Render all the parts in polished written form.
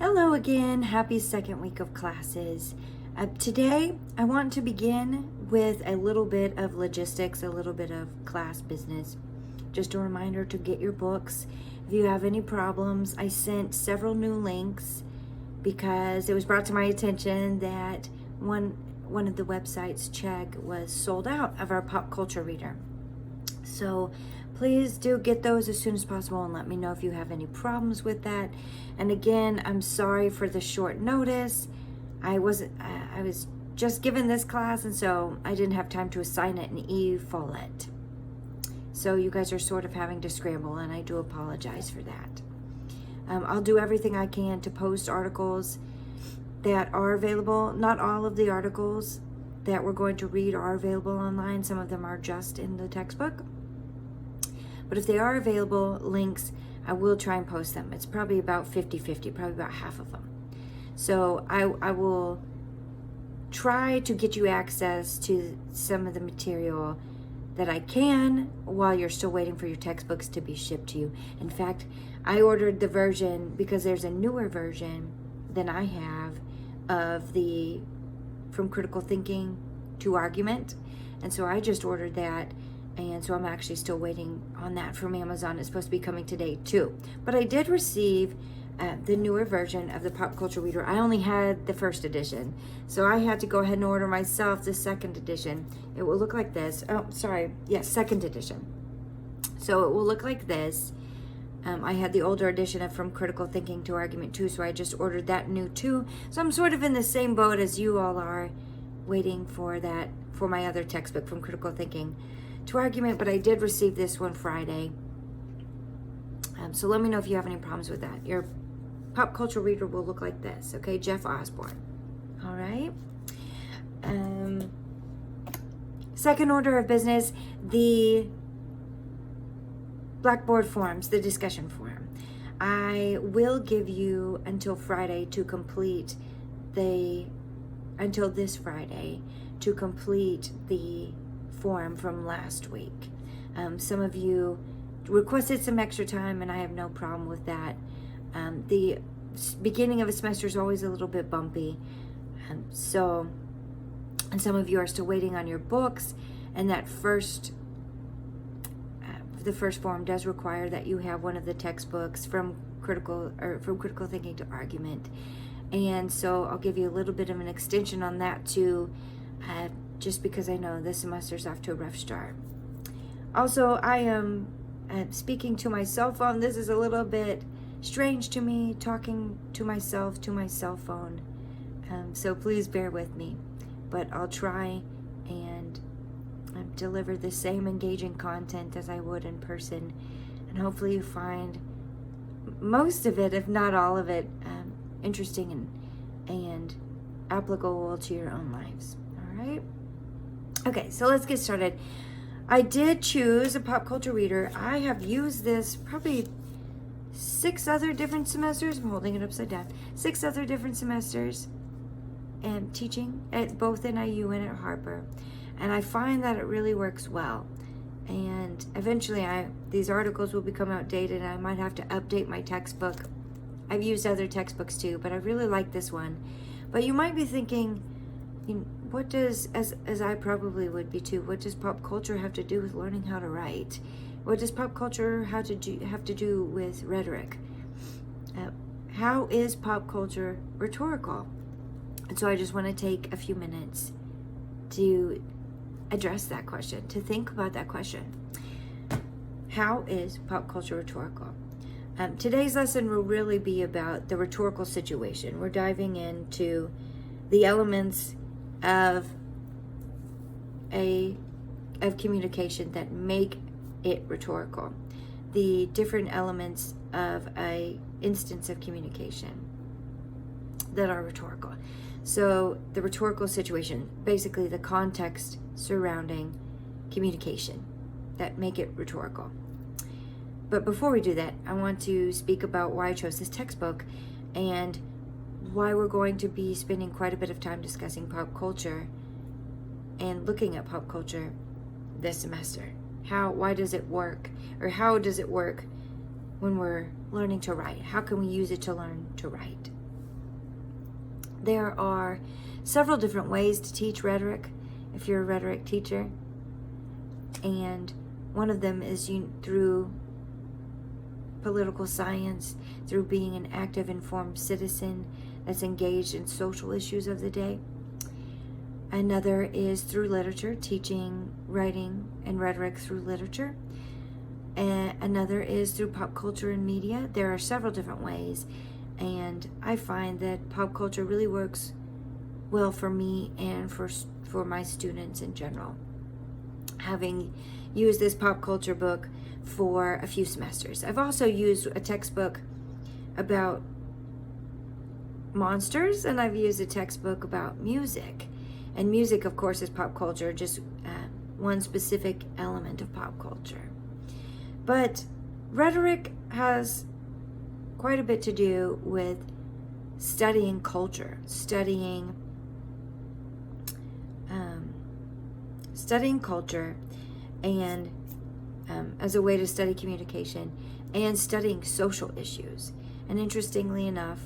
Hello again, happy second week of classes. Today I want to begin with a little bit of logistics, a little bit of class business. Just a reminder to get your books. If you have any problems, I sent several new links because it was brought to my attention that one of the websites, Chegg, was sold out of our pop culture reader. So please do get those as soon as possible and let me know if you have any problems with that. And again, I'm sorry for the short notice. I was just given this class, and so I didn't have time to assign it and e-full it. So you guys are sort of having to scramble, and I do apologize for that. I'll do everything I can to post articles that are available. Not all of the articles that we're going to read are available online. Some of them are just in the textbook. But if they are available, links, I will try and post them. It's probably about 50-50, probably about half of them. So I will try to get you access to some of the material that I can while you're still waiting for your textbooks to be shipped to you. In fact, I ordered the version because there's a newer version than I have of the From Critical Thinking to Argument. And so I just ordered that. And so I'm actually still waiting on that from Amazon. It's supposed to be coming today too. But I did receive the newer version of the Pop Culture Reader. I only had the first edition. So I had to go ahead and order myself the second edition. It will look like this. Oh, sorry. Yes, second edition. So it will look like this. I had the older edition of From Critical Thinking to Argument 2, so I just ordered that new too. So I'm sort of in the same boat as you all are, waiting for that, for my other textbook, From Critical Thinking to Argument, but I did receive this one Friday. So let me know if you have any problems with that. Your pop culture reader will look like this, okay? Jeff Osborne. All right. Second order of business, the Blackboard forums, the discussion forum. I will give you until Friday to complete until this Friday to complete the form from last week. Some of you requested some extra time, and I have no problem with that. The beginning of a semester is always a little bit bumpy, and some of you are still waiting on your books, and that the first form does require that you have one of the textbooks from critical thinking to argument, and so I'll give you a little bit of an extension on that too. Just because I know this semester's off to a rough start. Also, I am speaking to my cell phone. This is a little bit strange to me, talking to myself to my cell phone. So please bear with me. But I'll try and deliver the same engaging content as I would in person. And hopefully you find most of it, if not all of it, interesting and applicable to your own lives. All right? Okay, so let's get started. I did choose a pop culture reader. I have used this probably 6 other different semesters. I'm holding it upside down. 6 other different semesters and teaching at both NIU and at Harper. And I find that it really works well. And eventually these articles will become outdated and I might have to update my textbook. I've used other textbooks too, but I really like this one. But you might be thinking, what does, as I probably would be too, what does pop culture have to do with learning how to write? What does pop culture have to do with rhetoric? How is pop culture rhetorical? And so I just want to take a few minutes to address that question, to think about that question. How is pop culture rhetorical? Today's lesson will really be about the rhetorical situation. We're diving into the elements of communication that make it rhetorical, the different elements of a instance of communication that are rhetorical. So the rhetorical situation, basically the context surrounding communication that make it rhetorical. But before we do that, I want to speak about why I chose this textbook and why we're going to be spending quite a bit of time discussing pop culture and looking at pop culture this semester. Why does it work? Or how does it work when we're learning to write? How can we use it to learn to write? There are several different ways to teach rhetoric if you're a rhetoric teacher. And one of them is through political science, through being an active, informed citizen that's engaged in social issues of the day. Another is through literature, teaching writing and rhetoric through literature. And another is through pop culture and media. There are several different ways, and I find that pop culture really works well for me and for my students in general. Having used this pop culture book for a few semesters. I've also used a textbook about monsters, and I've used a textbook about music. And music, of course, is pop culture, just one specific element of pop culture. But rhetoric has quite a bit to do with studying culture, studying culture, and as a way to study communication, and studying social issues. And interestingly enough,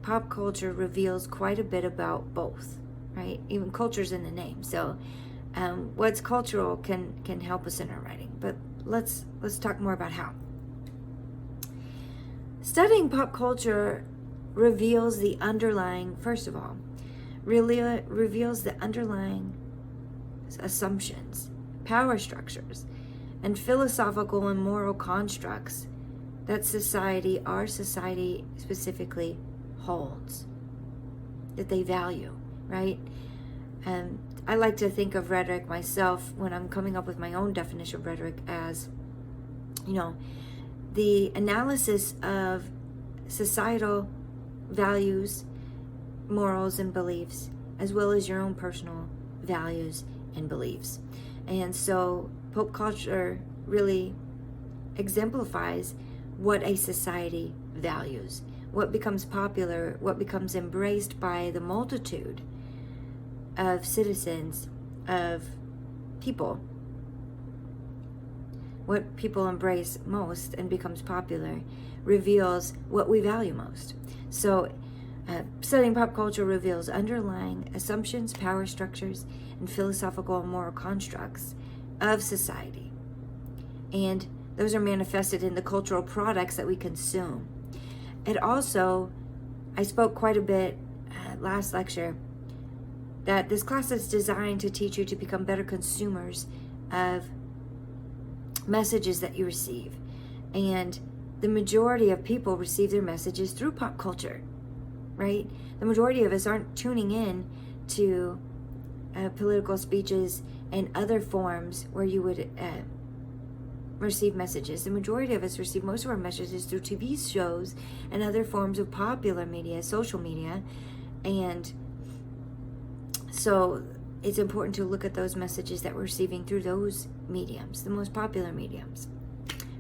pop culture reveals quite a bit about both, right? Even culture's in the name. So what's cultural can help us in our writing. But let's talk more about how. Studying pop culture reveals the underlying, first of all, really reveals the underlying assumptions, power structures, and philosophical and moral constructs that our society specifically holds, that they value, right? And I like to think of rhetoric myself when I'm coming up with my own definition of rhetoric as, the analysis of societal values, morals, and beliefs, as well as your own personal values and beliefs. And so pop culture really exemplifies what a society values, what becomes popular, what becomes embraced by the multitude of citizens, of people, what people embrace most and becomes popular reveals what we value most. So studying pop culture reveals underlying assumptions, power structures, and philosophical and moral constructs of society. And those are manifested in the cultural products that we consume. It also, I spoke quite a bit last lecture, that this class is designed to teach you to become better consumers of messages that you receive. And the majority of people receive their messages through pop culture, right? The majority of us aren't tuning in to political speeches and other forms where you would receive messages. The majority of us receive most of our messages through TV shows and other forms of popular media, social media. And so it's important to look at those messages that we're receiving through those mediums, the most popular mediums,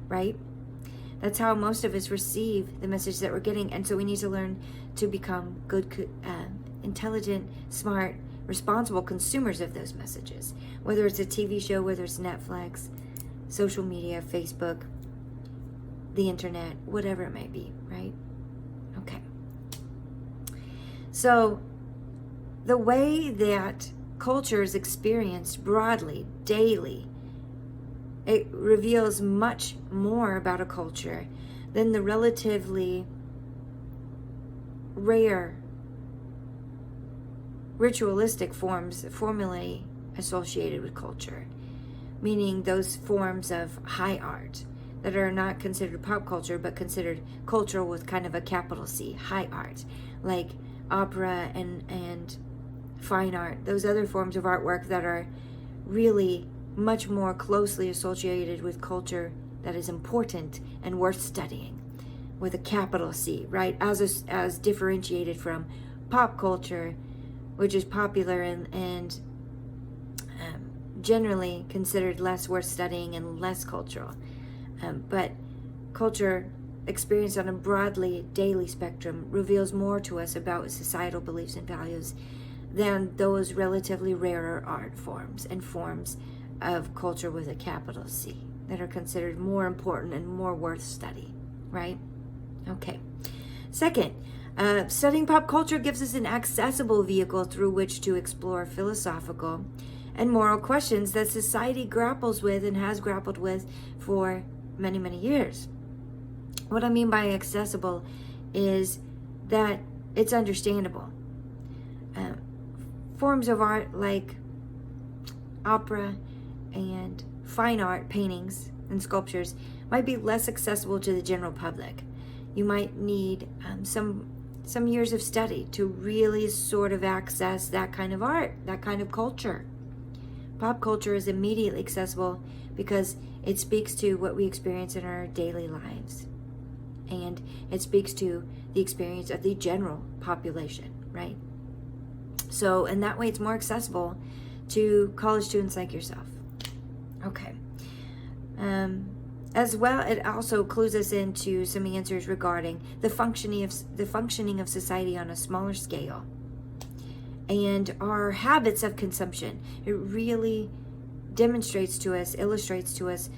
right? That's how most of us receive the message that we're getting. And so we need to learn to become good, intelligent, smart, responsible consumers of those messages. Whether it's a TV show, whether it's Netflix, social media, Facebook, the internet, whatever it may be, right? Okay. So the way that culture is experienced broadly, daily, it reveals much more about a culture than the relatively rare ritualistic formulae associated with culture, meaning those forms of high art that are not considered pop culture but considered cultural with kind of a capital C, high art, like opera and fine art, those other forms of artwork that are really much more closely associated with culture that is important and worth studying with a capital C, right? As differentiated from pop culture, which is popular and generally considered less worth studying and less cultural. But culture experienced on a broadly daily spectrum reveals more to us about societal beliefs and values than those relatively rarer art forms and forms of culture with a capital C that are considered more important and more worth study, right? Okay. Second, Studying pop culture gives us an accessible vehicle through which to explore philosophical and moral questions that society grapples with and has grappled with for many, many years. What I mean by accessible is that it's understandable. Forms of art like opera and fine art, paintings and sculptures might be less accessible to the general public. You might need some years of study to really sort of access that kind of art, that kind of culture. Pop culture is immediately accessible because it speaks to what we experience in our daily lives. And it speaks to the experience of the general population, right? So, in that way, it's more accessible to college students like yourself. Okay. As well, it also clues us into some answers regarding the functioning of society on a smaller scale and our habits of consumption. It really demonstrates to us, illustrates to us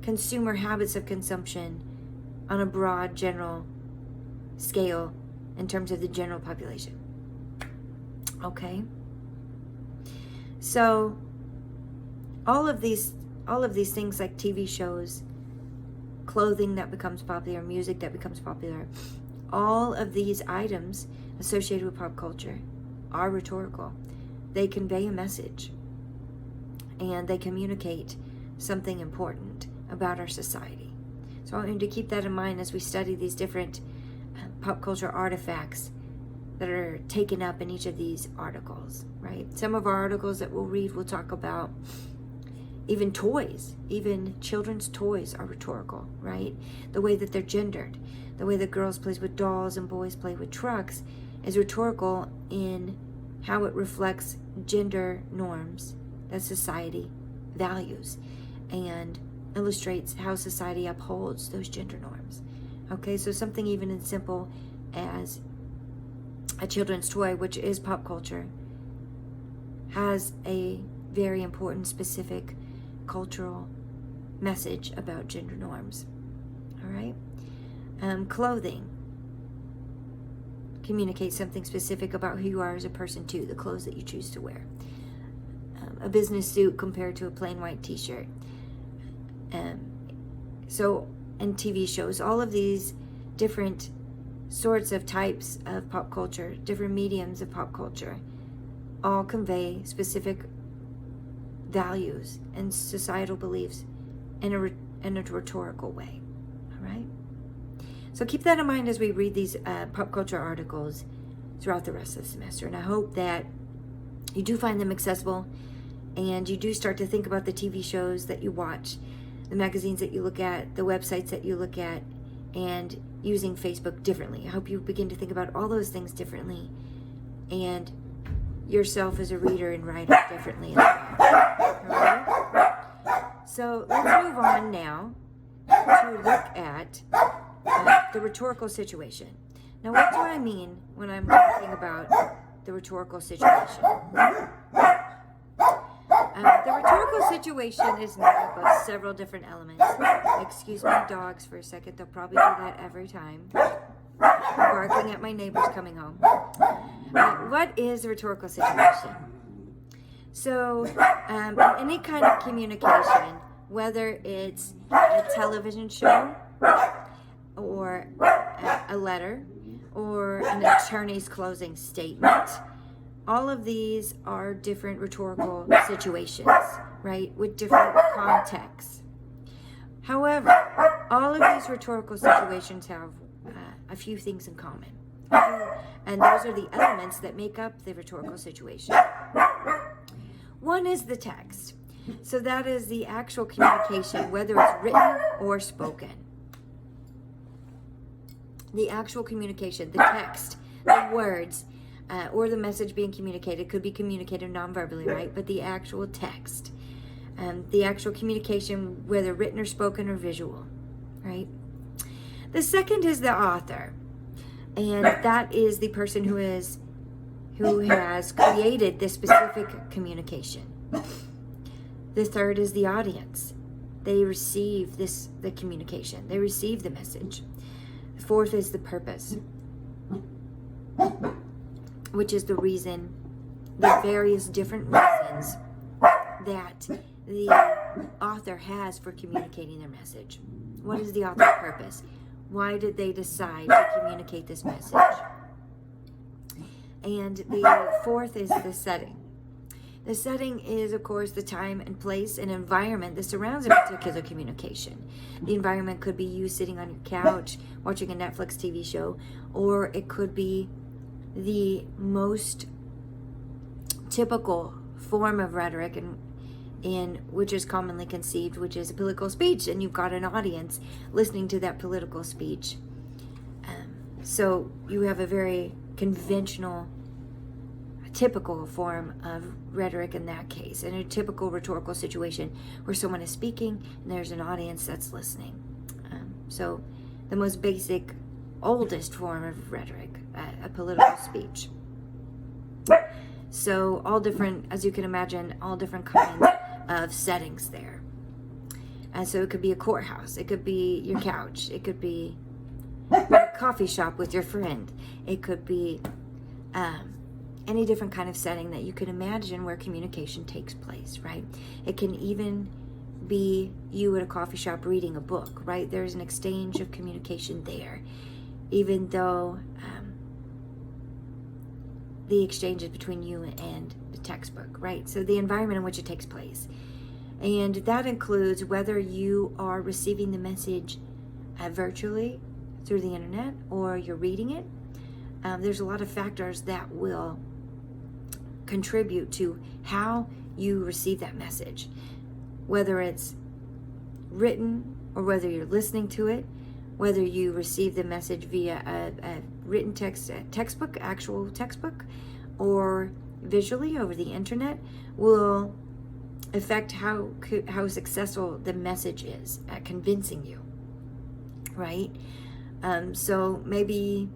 consumer habits of consumption on a broad general scale in terms of the general population. Okay? So all of these things like TV shows, clothing that becomes popular, music that becomes popular, all of these items associated with pop culture are rhetorical. They convey a message and they communicate something important about our society. So I want you to keep that in mind as we study these different pop culture artifacts that are taken up in each of these articles, right? Some of our articles that we'll read will talk about even toys, even children's toys are rhetorical, right? The way that they're gendered, the way that girls play with dolls and boys play with trucks is rhetorical in how it reflects gender norms that society values and illustrates how society upholds those gender norms. Okay, so something even as simple as a children's toy, which is pop culture, has a very important specific cultural message about gender norms. All right. Clothing communicates something specific about who you are as a person too, the clothes that you choose to wear. A business suit compared to a plain white t-shirt. And TV shows, all of these different sorts of types of pop culture, different mediums of pop culture, all convey specific values and societal beliefs in a rhetorical way. All right? So keep that in mind as we read these pop culture articles throughout the rest of the semester. And I hope that you do find them accessible and you do start to think about the TV shows that you watch, the magazines that you look at, the websites that you look at, and using Facebook differently. I hope you begin to think about all those things differently and yourself as a reader and writer differently as well. Alright? So let's move on now to look at the rhetorical situation. Now, what do I mean when I'm talking about the rhetorical situation? The rhetorical situation is made up of several different elements. Excuse my dogs for a second. They'll probably do that every time. Barking at my neighbors coming home. What is a rhetorical situation? So, any kind of communication, whether it's a television show or a letter or an attorney's closing statement, all of these are different rhetorical situations, right, with different contexts. However, all of these rhetorical situations have a few things in common. And those are the elements that make up the rhetorical situation. One is the text. So that is the actual communication, whether it's written or spoken. The actual communication, the text, the words, or the message being communicated could be communicated non-verbally, right? But the actual text, the actual communication, whether written or spoken or visual, right? The second is the author, and that is the person who has created this specific communication. The third is the audience. They receive the communication. They receive the message. The fourth is the purpose. which is the various different reasons that the author has for communicating their message. What is the author's purpose? Why did they decide to communicate this message? And the fourth is the setting. The setting is, of course, the time and place and environment that surrounds a particular communication. The environment could be you sitting on your couch watching a Netflix TV show, or it could be the most typical form of rhetoric in which is commonly conceived, which is a political speech, and you've got an audience listening to that political speech. So you have a very conventional, typical form of rhetoric in that case, in a typical rhetorical situation where someone is speaking and there's an audience that's listening. So the most basic, oldest form of rhetoric, a political speech. So all different, as you can imagine, all different kinds of settings there. And so it could be a courthouse, it could be your couch, it could be a coffee shop with your friend, it could be any different kind of setting that you can imagine where communication takes place, right? It can even be you at a coffee shop reading a book, right? There's an exchange of communication there, even though the exchange is between you and the textbook, right? So the environment in which it takes place. And that includes whether you are receiving the message virtually through the internet or you're reading it. There's a lot of factors that will contribute to how you receive that message, whether it's written or whether you're listening to it, whether you receive the message via a written textbook, actual textbook, or visually over the internet, will affect how successful the message is at convincing you, right? So maybe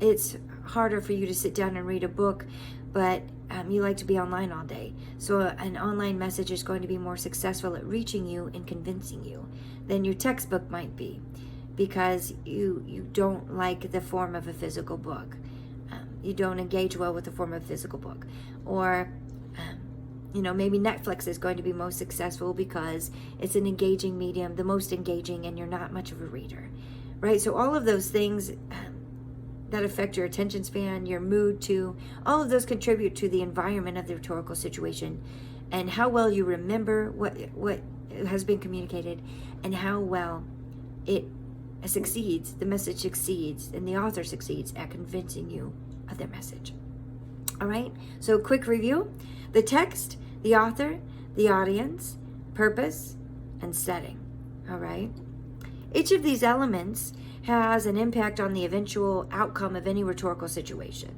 it's harder for you to sit down and read a book, but you like to be online all day. So an online message is going to be more successful at reaching you and convincing you than your textbook might be, because you don't like the form of a physical book. You don't engage well with the form of a physical book. Or, maybe Netflix is going to be most successful because it's an engaging medium, the most engaging, and you're not much of a reader, right? So all of those things that affect your attention span, your mood too, all of those contribute to the environment of the rhetorical situation and how well you remember what has been communicated and how well it succeeds, the message succeeds, and the author succeeds at convincing you of their message. All right, so quick review: the text, the author, the audience, purpose, and setting. All right, each of these elements has an impact on the eventual outcome of any rhetorical situation.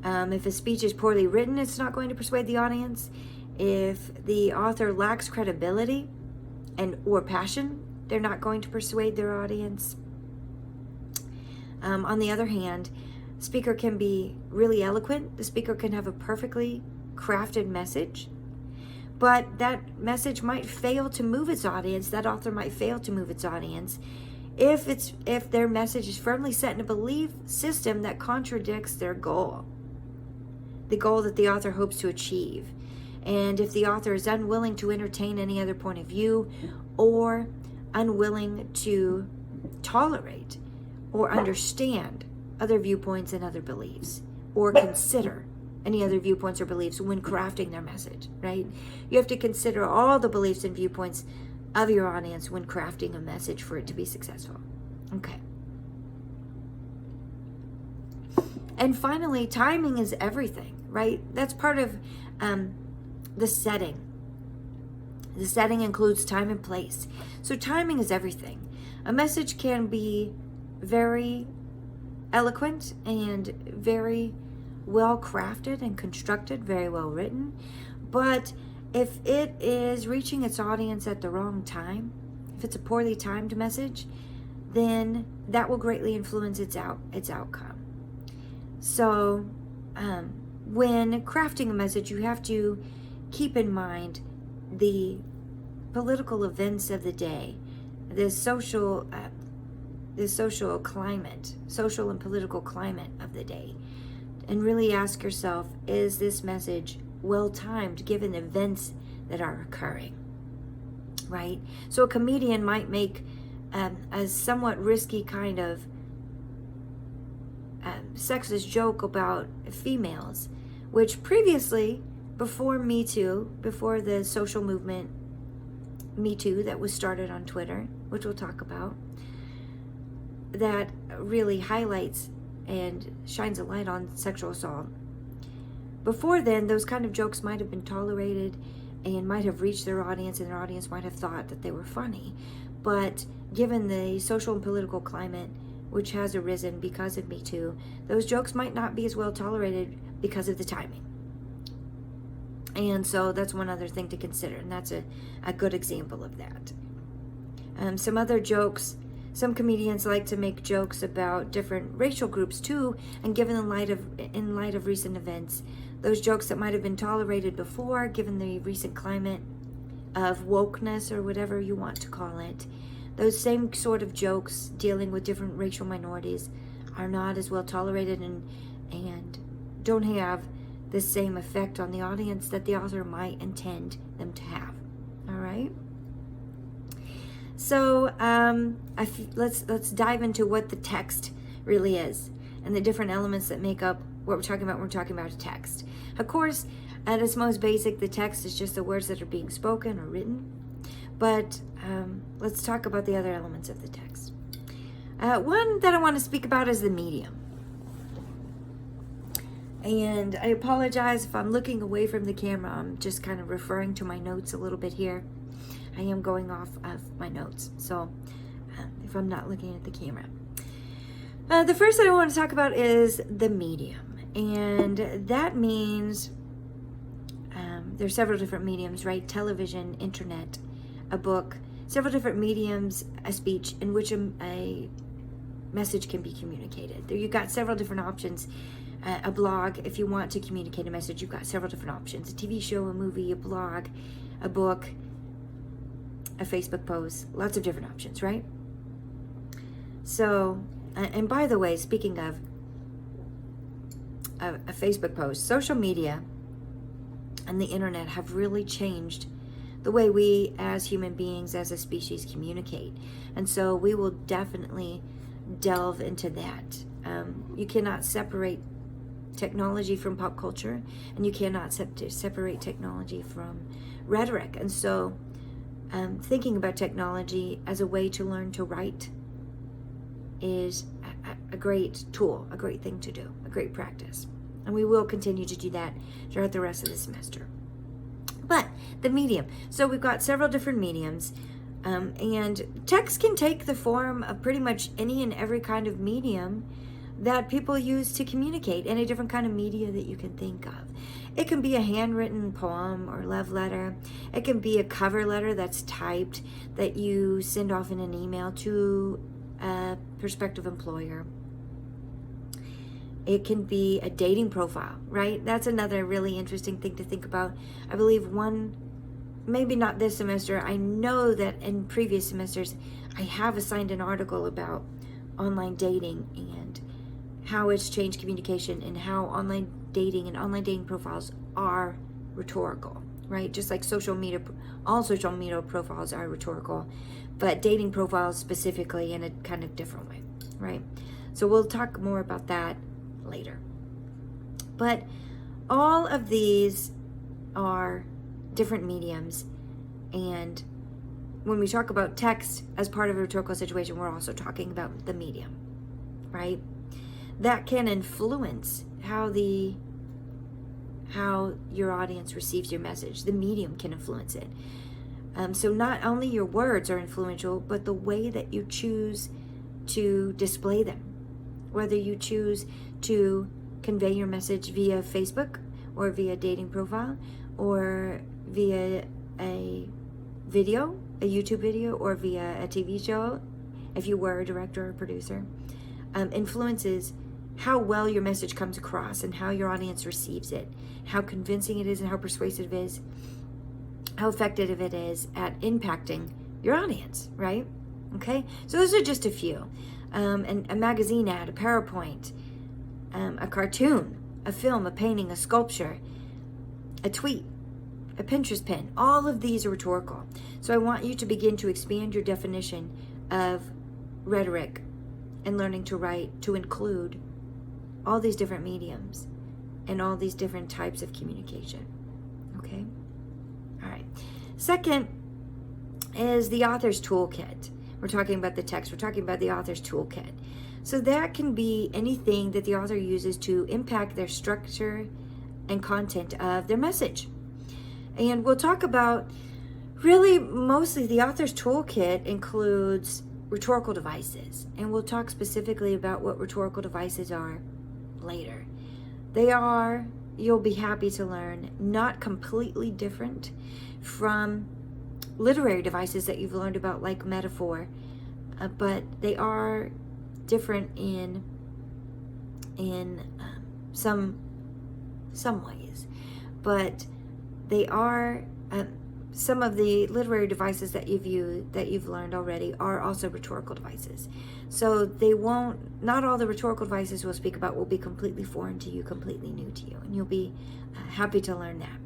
If a speech is poorly written, it's not going to persuade the audience. If the author lacks credibility or passion, they're not going to persuade their audience. On the other hand, the speaker can be really eloquent. The speaker can have a perfectly crafted message, but that message might fail to move its audience. That author might fail to move its audience if their message is firmly set in a belief system that contradicts their goal, the goal that the author hopes to achieve. And if the author is unwilling to entertain any other point of view, or unwilling to tolerate or understand other viewpoints and other beliefs, or consider any other viewpoints or beliefs when crafting their message, right? You have to consider all the beliefs and viewpoints of your audience when crafting a message for it to be successful. Okay. And finally, timing is everything, right? That's part of the setting. The setting includes time and place. So timing is everything. A message can be very eloquent and very well crafted and constructed, very well written, but if it is reaching its audience at the wrong time, if it's a poorly timed message, then that will greatly influence its outcome. So when crafting a message, you have to keep in mind the political events of the day, the social the social climate, social and political climate of the day, and really ask yourself, is this message well timed given events that are occurring, right? So a comedian might make a somewhat risky kind of sexist joke about females, which previously, before Me Too, before the social movement Me Too that was started on Twitter, which we'll talk about, that really highlights and shines a light on sexual assault. Before then, those kind of jokes might have been tolerated and might have reached their audience, and their audience might have thought that they were funny. But given the social and political climate which has arisen because of Me Too, those jokes might not be as well tolerated because of the timing. And so that's one other thing to consider, and that's a good example of that. Some other jokes, some comedians like to make jokes about different racial groups too, and given in light of recent events, those jokes that might have been tolerated before, given the recent climate of wokeness or whatever you want to call it, those same sort of jokes dealing with different racial minorities are not as well tolerated and don't have the same effect on the audience that the author might intend them to have. All right. So let's dive into what the text really is and the different elements that make up what we're talking about when we're talking about a text. Of course, at its most basic, the text is just the words that are being spoken or written. But let's talk about the other elements of the text. One that I want to speak about is the medium. And I apologize if I'm looking away from the camera. I'm just kind of referring to my notes a little bit here. I am going off of my notes, so if I'm not looking at the camera. The first thing I want to talk about is the medium. And that means there's several different mediums, right? Television, internet, a book, several different mediums, a speech in which a message can be communicated. There you've got several different options. A blog, if you want to communicate a message, you've got several different options. A TV show, a movie, a blog, a book, a Facebook post, lots of different options, right? So, and by the way, speaking of a Facebook post, social media and the internet have really changed the way we as human beings, as a species, communicate. And so we will definitely delve into that. You cannot separate technology from pop culture, and you cannot separate technology from rhetoric. And so thinking about technology as a way to learn to write is a great tool, a great thing to do, a great practice. And we will continue to do that throughout the rest of the semester. But the medium. So we've got several different mediums. And text can take the form of pretty much any and every kind of medium that people use to communicate, any different kind of media that you can think of. It can be a handwritten poem or love letter. It can be a cover letter that's typed that you send off in an email to a prospective employer. It can be a dating profile, right? That's another really interesting thing to think about. I believe maybe not this semester, I know that in previous semesters, I have assigned an article about online dating and how it's changed communication and how online dating and online dating profiles are rhetorical, right? Just like social media, all social media profiles are rhetorical, but dating profiles specifically in a kind of different way, right? So we'll talk more about that later. But all of these are different mediums, and when we talk about text as part of a rhetorical situation, we're also talking about the medium, right? That can influence how your audience receives your message. The medium can influence it. So not only your words are influential, but the way that you choose to display them. Whether you choose to convey your message via Facebook or via dating profile or via a video, a YouTube video, or via a TV show, if you were a director or producer, influences how well your message comes across and how your audience receives it, how convincing it is and how persuasive it is, how effective it is at impacting your audience, right? Okay, so those are just a few. a magazine ad, a PowerPoint, a cartoon, a film, a painting, a sculpture, a tweet, a Pinterest pin. All of these are rhetorical. So I want you to begin to expand your definition of rhetoric and learning to write to include all these different mediums and all these different types of communication. Okay? All right. Second is the author's toolkit. We're talking about the text. We're talking about the author's toolkit. So that can be anything that the author uses to impact their structure and content of their message. And we'll talk about really mostly the author's toolkit includes rhetorical devices. And we'll talk specifically about what rhetorical devices are later. They are, you'll be happy to learn, not completely different from literary devices that you've learned about, like metaphor, but they are different in some ways. But they are some of the literary devices that you've learned already are also rhetorical devices. So not all the rhetorical devices we'll speak about will be completely foreign to you, completely new to you, and you'll be happy to learn that.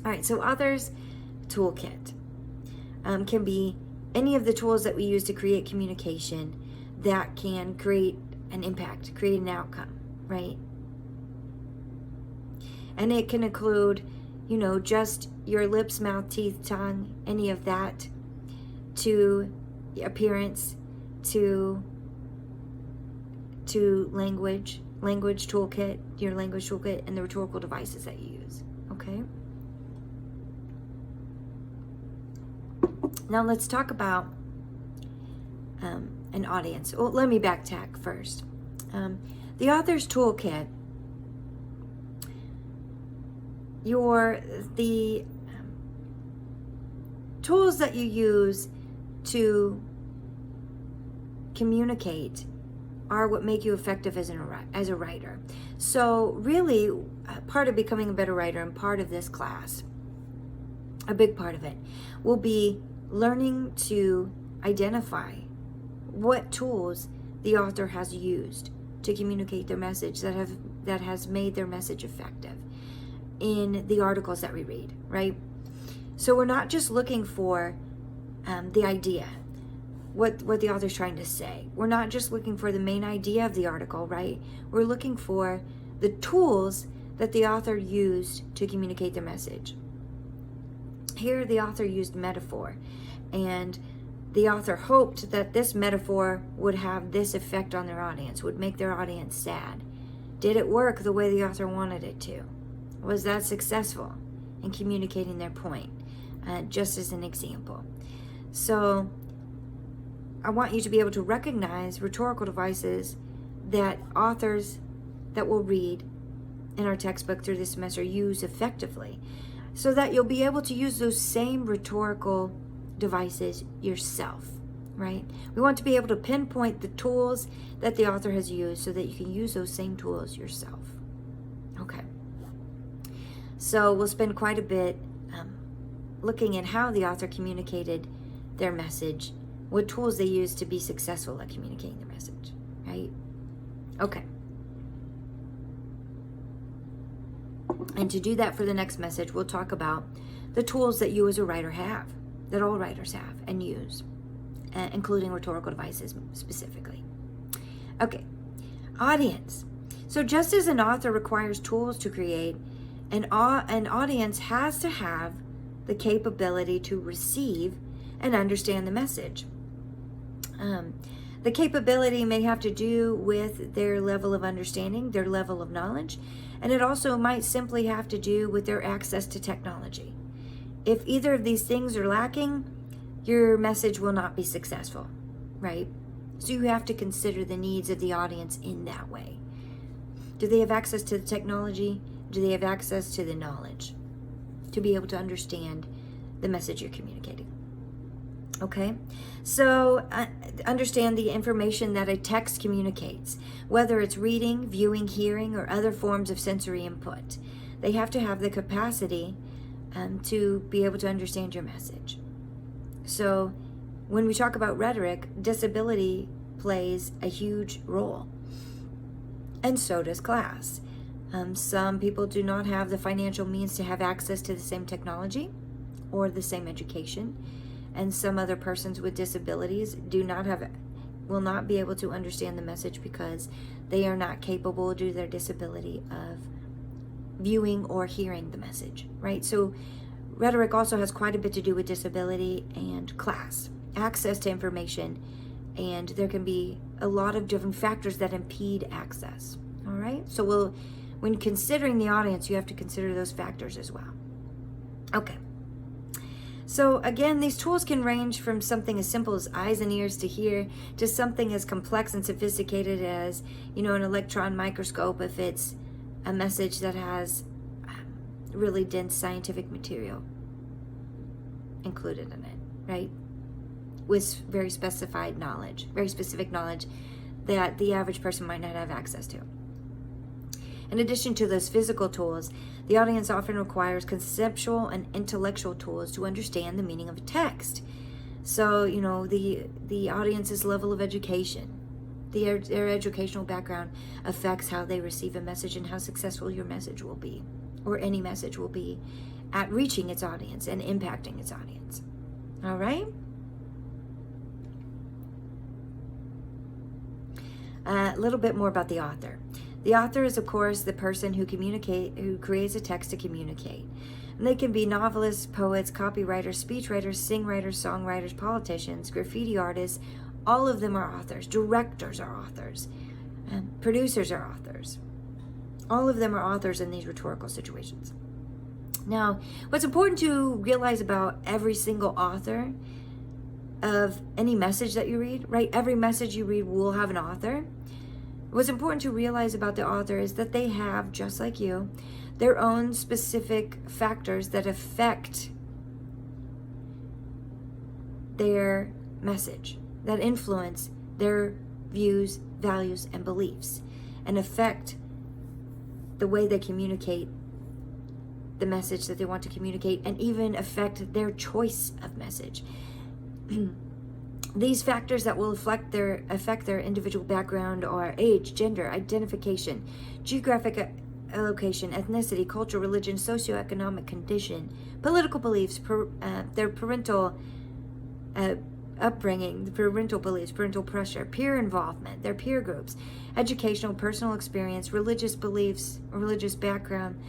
All right, so author's toolkit can be any of the tools that we use to create communication that can create an impact, create an outcome, right? And it can include, just your lips, mouth, teeth, tongue, any of that, to appearance, to language toolkit, your language toolkit, and the rhetorical devices that you use, okay? Now let's talk about an audience. Well, let me backtrack first. The author's toolkit, the tools that you use to communicate are what make you effective as a writer. So really, part of becoming a better writer and part of this class, a big part of it, will be learning to identify what tools the author has used to communicate their message that has made their message effective in the articles that we read, right? So we're not just looking for the idea, what the author's trying to say. We're not just looking for the main idea of the article, right? We're looking for the tools that the author used to communicate their message. Here, the author used metaphor, and the author hoped that this metaphor would have this effect on their audience, would make their audience sad. Did it work the way the author wanted it to? Was that successful in communicating their point? Just as an example. So I want you to be able to recognize rhetorical devices that authors that will read in our textbook through this semester use effectively, so that you'll be able to use those same rhetorical devices yourself, right? We want to be able to pinpoint the tools that the author has used so that you can use those same tools yourself. Okay. So we'll spend quite a bit looking at how the author communicated their message, what tools they used to be successful at communicating their message, right? Okay. And to do that for the next message, we'll talk about the tools that you as a writer have, that all writers have and use, including rhetorical devices specifically. Okay, audience. So just as an author requires tools to create, an audience has to have the capability to receive and understand the message. The capability may have to do with their level of understanding, their level of knowledge, and it also might simply have to do with their access to technology. If either of these things are lacking, your message will not be successful, right? So you have to consider the needs of the audience in that way. Do they have access to the technology? Do they have access to the knowledge to be able to understand the message you're communicating? Okay, so understand the information that a text communicates, whether it's reading, viewing, hearing, or other forms of sensory input. They have to have the capacity to be able to understand your message. So when we talk about rhetoric, disability plays a huge role. And so does class. Some people do not have the financial means to have access to the same technology or the same education. And some other persons with disabilities will not be able to understand the message because they are not capable, due to their disability, of viewing or hearing the message, right? So rhetoric also has quite a bit to do with disability and class, access to information, and there can be a lot of different factors that impede access, all right? So when considering the audience, you have to consider those factors as well. Okay. So again, these tools can range from something as simple as eyes and ears to hear to something as complex and sophisticated as, an electron microscope if it's a message that has really dense scientific material included in it, right? With very specific knowledge that the average person might not have access to. In addition to those physical tools, the audience often requires conceptual and intellectual tools to understand the meaning of a text. So, the audience's level of education, their educational background affects how they receive a message and how successful your message will be, or any message will be, at reaching its audience and impacting its audience. All right? A little bit more about the author. The author is, of course, the person who creates a text to communicate. And they can be novelists, poets, copywriters, speechwriters, singwriters, songwriters, politicians, graffiti artists. All of them are authors. Directors are authors. Producers are authors. All of them are authors in these rhetorical situations. Now, what's important to realize about every single author of any message that you read, right? Every message you read will have an author. What's important to realize about the author is that they have, just like you, their own specific factors that affect their message, that influence their views, values, and beliefs, and affect the way they communicate the message that they want to communicate, and even affect their choice of message. These factors that will affect their individual background are age, gender, identification, geographic location, ethnicity, culture, religion, socioeconomic condition, political beliefs, their parental upbringing, parental beliefs, parental pressure, peer involvement, their peer groups, educational, personal experience, religious beliefs, religious background,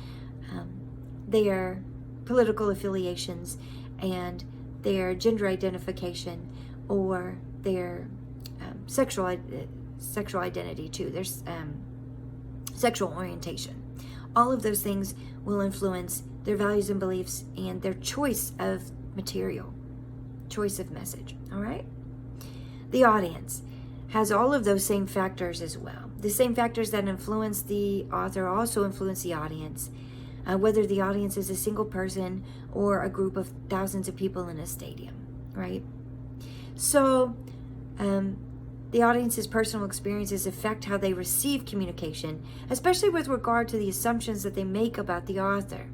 their political affiliations, and their gender identification, or their sexual identity too, their sexual orientation. All of those things will influence their values and beliefs and their choice of material, choice of message, all right? The audience has all of those same factors as well. The same factors that influence the author also influence the audience, whether the audience is a single person or a group of thousands of people in a stadium, right? So, the audience's personal experiences affect how they receive communication, especially with regard to the assumptions that they make about the author.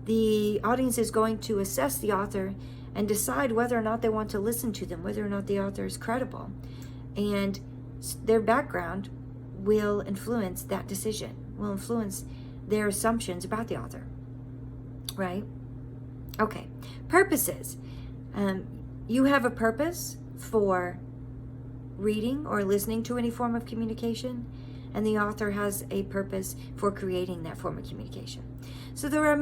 The audience is going to assess the author and decide whether or not they want to listen to them, whether or not the author is credible. And their background will influence that decision, will influence their assumptions about the author, right? Okay, purposes. You have a purpose for reading or listening to any form of communication, and the author has a purpose for creating that form of communication. So there are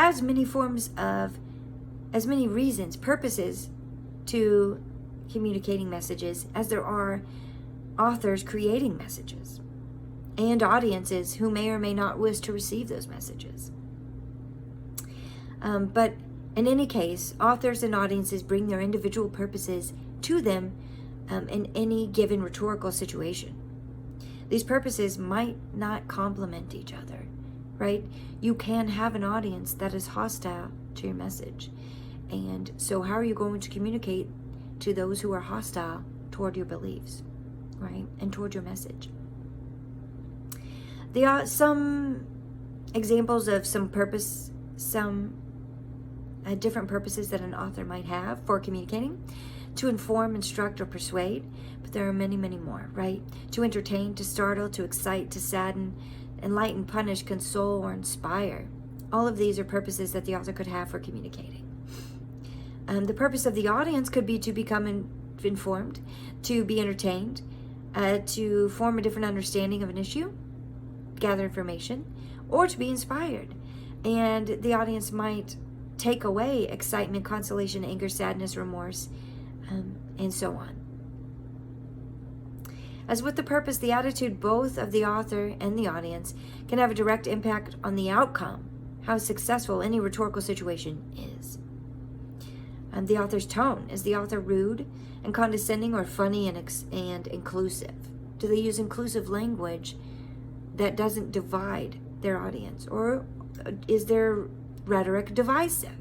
as many reasons, purposes to communicating messages as there are authors creating messages, and audiences who may or may not wish to receive those messages. But in any case, authors and audiences bring their individual purposes to them in any given rhetorical situation. These purposes might not complement each other, right? You can have an audience that is hostile to your message. And so how are you going to communicate to those who are hostile toward your beliefs, right? And toward your message? There are some examples of some different purposes that an author might have for communicating. to inform, instruct, or persuade, but there are many, many more, right? To entertain, to startle, to excite, to sadden, enlighten, punish, console, or inspire. All of these are purposes that the author could have for communicating. The purpose of the audience could be to become informed, to be entertained, to form a different understanding of an issue, gather information, or to be inspired. And the audience might take away excitement, consolation, anger, sadness, remorse, and so on. As with the purpose, the attitude both of the author and the audience can have a direct impact on the outcome, how successful any rhetorical situation is. The author's tone. Is the author rude and condescending, or funny and inclusive? Do they use inclusive language that doesn't divide their audience? Or is their rhetoric divisive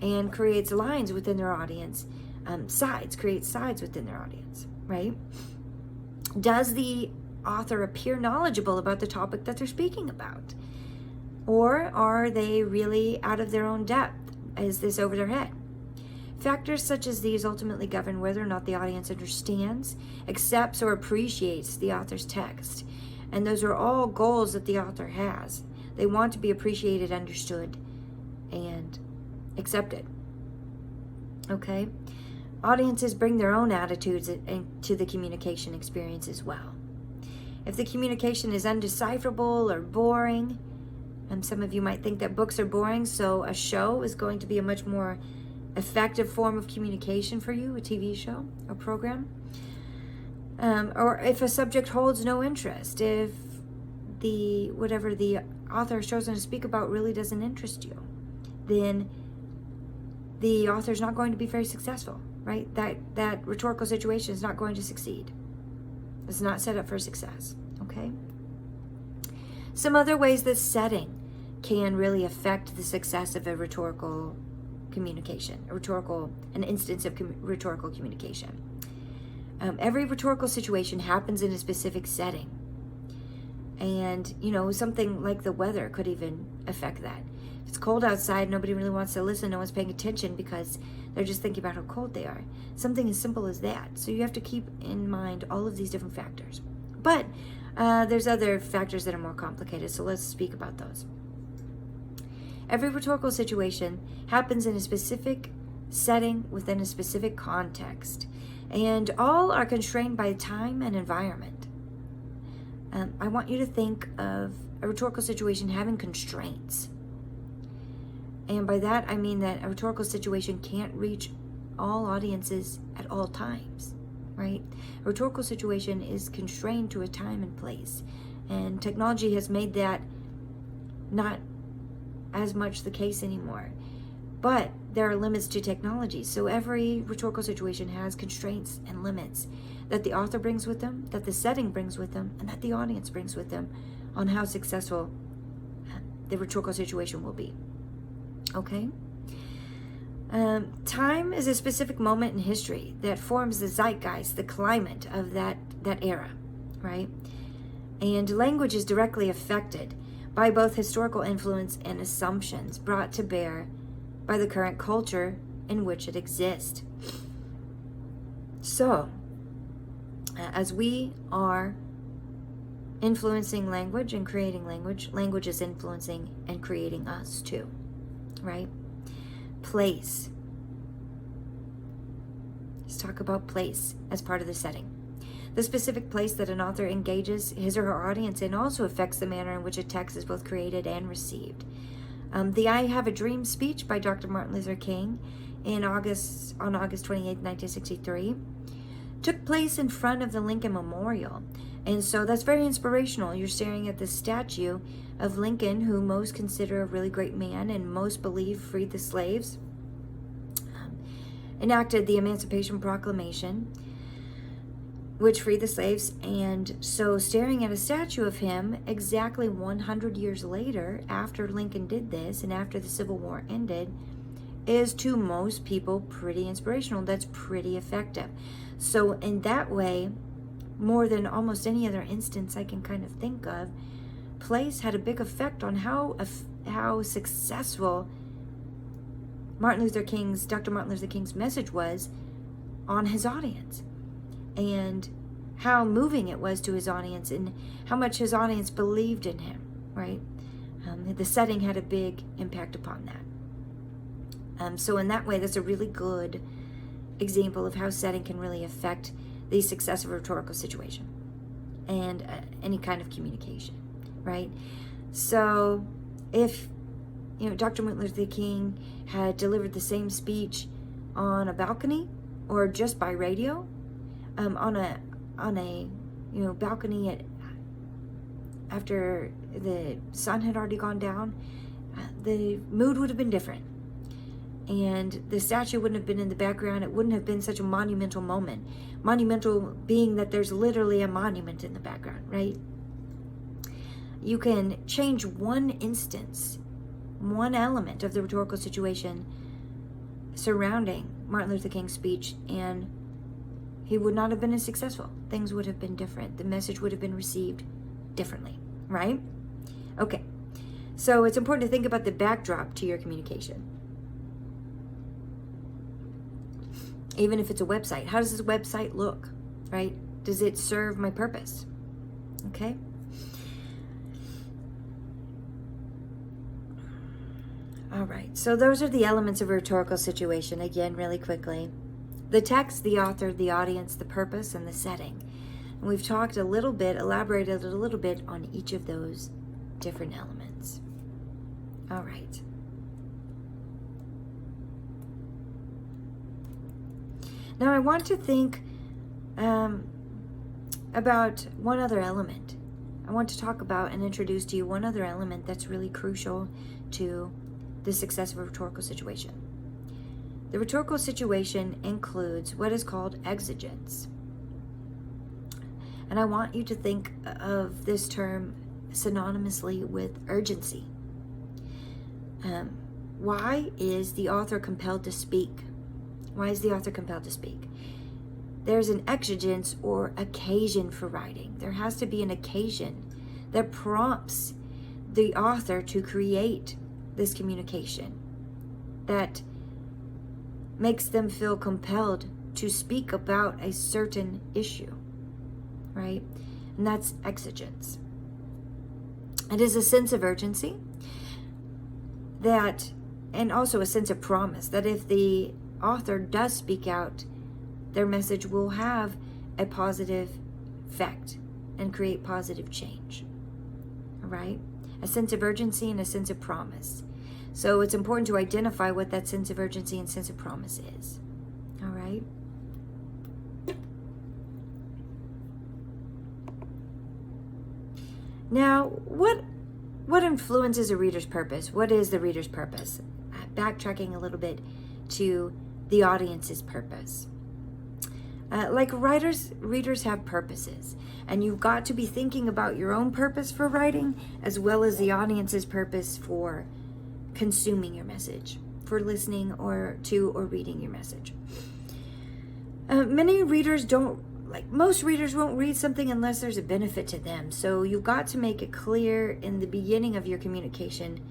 and creates lines within their audience, creates sides within their audience, right? Does the author appear knowledgeable about the topic that they're speaking about? Or are they really out of their own depth? Is this over their head? Factors such as these ultimately govern whether or not the audience understands, accepts, or appreciates the author's text. And those are all goals that the author has. They want to be appreciated, understood, and accepted. Okay? Audiences bring their own attitudes into the communication experience as well. If the communication is undecipherable or boring, some of you might think that books are boring, so a show is going to be a much more effective form of communication for you, a TV show or program. Or if a subject holds no interest, if whatever the author has chosen to speak about really doesn't interest you, then the author's not going to be very successful, right? That rhetorical situation is not going to succeed. It's not set up for success, okay? Some other ways that setting can really affect the success of a rhetorical communication, an instance of rhetorical communication. Every rhetorical situation happens in a specific setting. And, something like the weather could even affect that. If it's cold outside, nobody really wants to listen. No one's paying attention because they're just thinking about how cold they are. Something as simple as that. So you have to keep in mind all of these different factors. But there's other factors that are more complicated, so let's speak about those. Every rhetorical situation happens in a specific setting within a specific context, and all are constrained by time and environment. I want you to think of a rhetorical situation having constraints. And by that, I mean that a rhetorical situation can't reach all audiences at all times, right? A rhetorical situation is constrained to a time and place. And technology has made that not as much the case anymore. But there are limits to technology. So every rhetorical situation has constraints and limits that the author brings with them, that the setting brings with them, and that the audience brings with them on how successful the rhetorical situation will be. Okay? Time is a specific moment in history that forms the zeitgeist, the climate of that era, right? And language is directly affected by both historical influence and assumptions brought to bear by the current culture in which it exists. So, as we are influencing language and creating language, language is influencing and creating us too, right? Place. Let's talk about place as part of the setting. The specific place that an author engages his or her audience in also affects the manner in which a text is both created and received. The I Have a Dream speech by Dr. Martin Luther King on August 28, 1963, took place in front of the Lincoln Memorial. And so that's very inspirational. You're staring at this statue of Lincoln, who most consider a really great man and most believe freed the slaves, enacted the Emancipation Proclamation, which freed the slaves. And so staring at a statue of him exactly 100 years later, after Lincoln did this and after the Civil War ended, is to most people pretty inspirational. That's pretty effective. So in that way, more than almost any other instance I can kind of think of, place had a big effect on how successful Dr. Martin Luther King's message was on his audience, and how moving it was to his audience, and how much his audience believed in him, right? The setting had a big impact upon that. So in that way, that's a really good example of how setting can really affect the success of a rhetorical situation and any kind of communication, right? So if Dr. Martin Luther King had delivered the same speech on a balcony or just by radio, on a balcony after the sun had already gone down, the mood would have been different, and the statue wouldn't have been in the background. It wouldn't have been such a monumental moment. Monumental being that there's literally a monument in the background, right? You can change one instance, one element of the rhetorical situation surrounding Martin Luther King's speech, and he would not have been as successful. Things would have been different. The message would have been received differently, right? Okay, so it's important to think about the backdrop to your communication. Even if it's a website, how does this website look, right? Does it serve my purpose? Okay. All right, so those are the elements of a rhetorical situation. Again, really quickly. The text, the author, the audience, the purpose, and the setting. And we've talked a little bit, elaborated a little bit on each of those different elements. All right. Now I want to think about one other element. I want to talk about and introduce to you one other element that's really crucial to the success of a rhetorical situation. The rhetorical situation includes what is called exigence. And I want you to think of this term synonymously with urgency. Why is the author compelled to speak? Why is the author compelled to speak? There's an exigence or occasion for writing. There has to be an occasion that prompts the author to create this communication, that makes them feel compelled to speak about a certain issue, right? And that's exigence. It is a sense of urgency that, and also a sense of promise that if the author does speak out, their message will have a positive effect and create positive change. All right? A sense of urgency and a sense of promise. So it's important to identify what that sense of urgency and sense of promise is. All right? Now, what influences a reader's purpose? What is the reader's purpose? Backtracking a little bit to the audience's purpose. Like readers have purposes, and you've got to be thinking about your own purpose for writing as well as the audience's purpose for consuming your message, for listening or reading your message. Many readers most readers won't read something unless there's a benefit to them. So you've got to make it clear in the beginning of your communication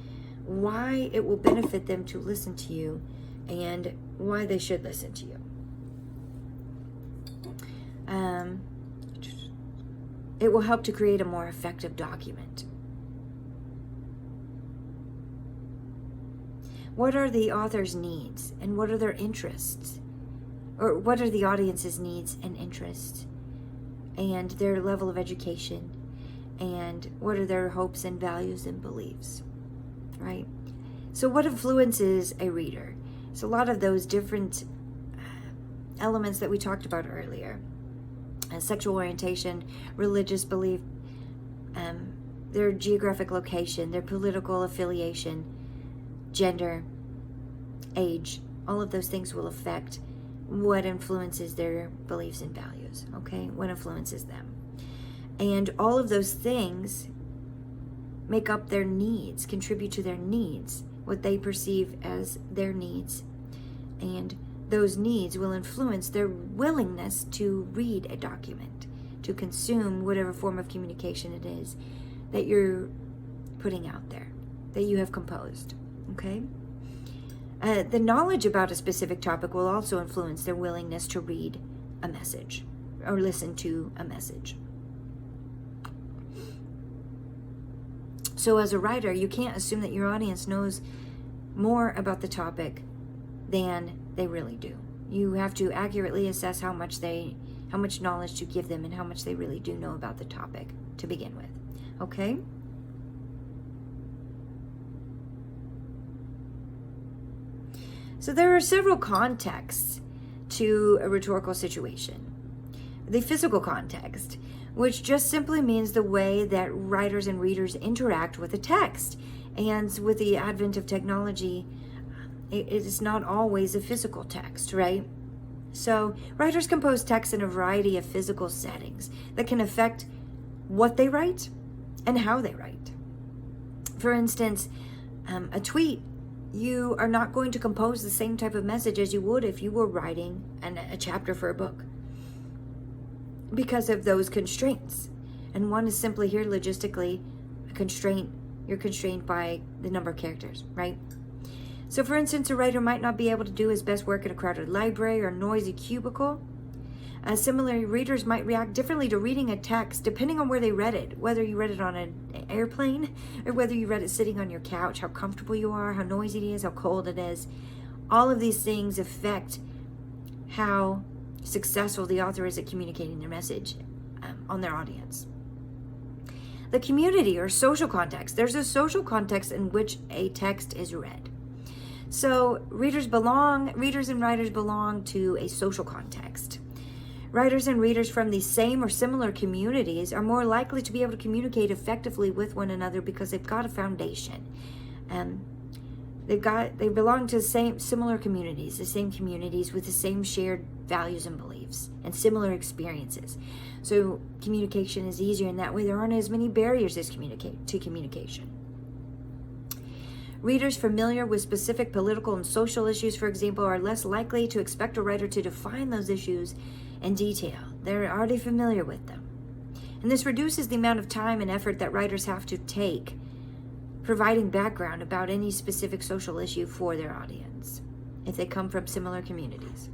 why it will benefit them to listen to you and why they should listen to you. It will help to create a more effective document. What are the author's needs and what are their interests? Or what are the audience's needs and interests and their level of education and what are their hopes and values and beliefs, right? So what influences a reader? It's a lot of those different elements that we talked about earlier. Sexual orientation, religious belief, their geographic location, their political affiliation, gender, age, all of those things will affect what influences their beliefs and values, okay? What influences them. And all of those things make up their needs, contribute to their needs, what they perceive as their needs. And those needs will influence their willingness to read a document, to consume whatever form of communication it is that you're putting out there, that you have composed, okay? The knowledge about a specific topic will also influence their willingness to read a message or listen to a message. So as a writer, you can't assume that your audience knows more about the topic than they really do. You have to accurately assess how much knowledge to give them and how much they really do know about the topic to begin with. Okay? So there are several contexts to a rhetorical situation. The physical context, which just simply means the way that writers and readers interact with a text. And with the advent of technology, it is not always a physical text, right? So writers compose text in a variety of physical settings that can affect what they write and how they write. For instance, a tweet, you are not going to compose the same type of message as you would if you were writing a chapter for a book, because of those constraints. And one is simply here logistically a constraint. You're constrained by the number of characters, right? So for instance, a writer might not be able to do his best work in a crowded library or noisy cubicle. Similarly, readers might react differently to reading a text depending on where they read it, whether you read it on an airplane or whether you read it sitting on your couch, how comfortable you are, how noisy it is, how cold it is. All of these things affect how successful the author is at communicating their message on their audience. The community or social context. There's a social context in which a text is read. So readers and writers belong to a social context. Writers and readers from the same or similar communities are more likely to be able to communicate effectively with one another because they've got a foundation. They belong to similar communities, the same communities with the same shared values and beliefs and similar experiences. So communication is easier in that way. There aren't as many barriers to communication. Readers familiar with specific political and social issues, for example, are less likely to expect a writer to define those issues in detail. They're already familiar with them. And this reduces the amount of time and effort that writers have to take providing background about any specific social issue for their audience if they come from similar communities.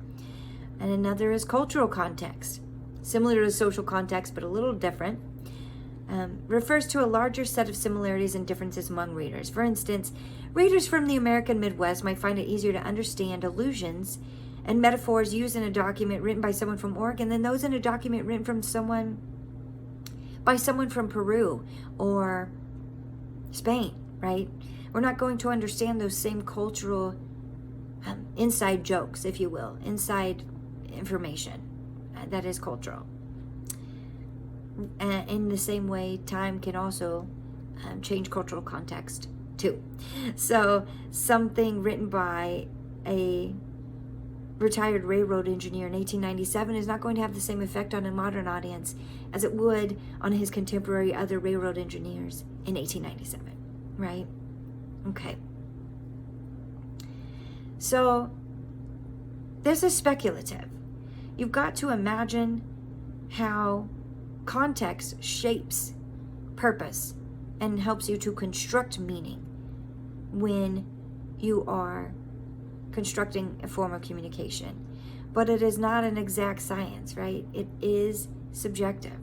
And another is cultural context, similar to social context but a little different. Refers to a larger set of similarities and differences among readers. For instance, readers from the American Midwest might find it easier to understand allusions and metaphors used in a document written by someone from Oregon than those in a document written by someone from Peru or Spain, right? We're not going to understand those same cultural inside jokes, if you will, inside information that is cultural. In the same way, time can also change cultural context too. So something written by a retired railroad engineer in 1897 is not going to have the same effect on a modern audience as it would on his contemporary other railroad engineers in 1897, right? Okay. So this is speculative. You've got to imagine how context shapes purpose and helps you to construct meaning when you are constructing a form of communication. But it is not an exact science, right? It is subjective.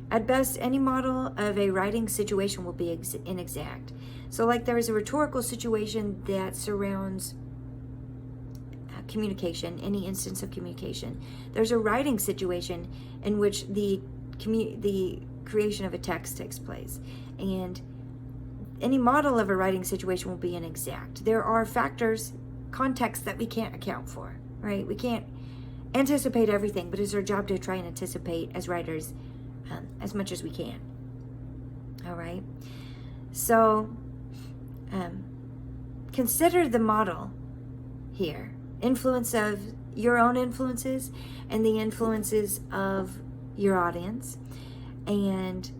At best, any model of a writing situation will be inexact. So like there is a rhetorical situation that surrounds communication, any instance of communication. There's a writing situation in which the creation of a text takes place. And any model of a writing situation will be inexact. There are factors, context that we can't account for, right? We can't anticipate everything, but it's our job to try and anticipate as writers as much as we can. All right? So consider the model here. Influence of your own influences and the influences of your audience and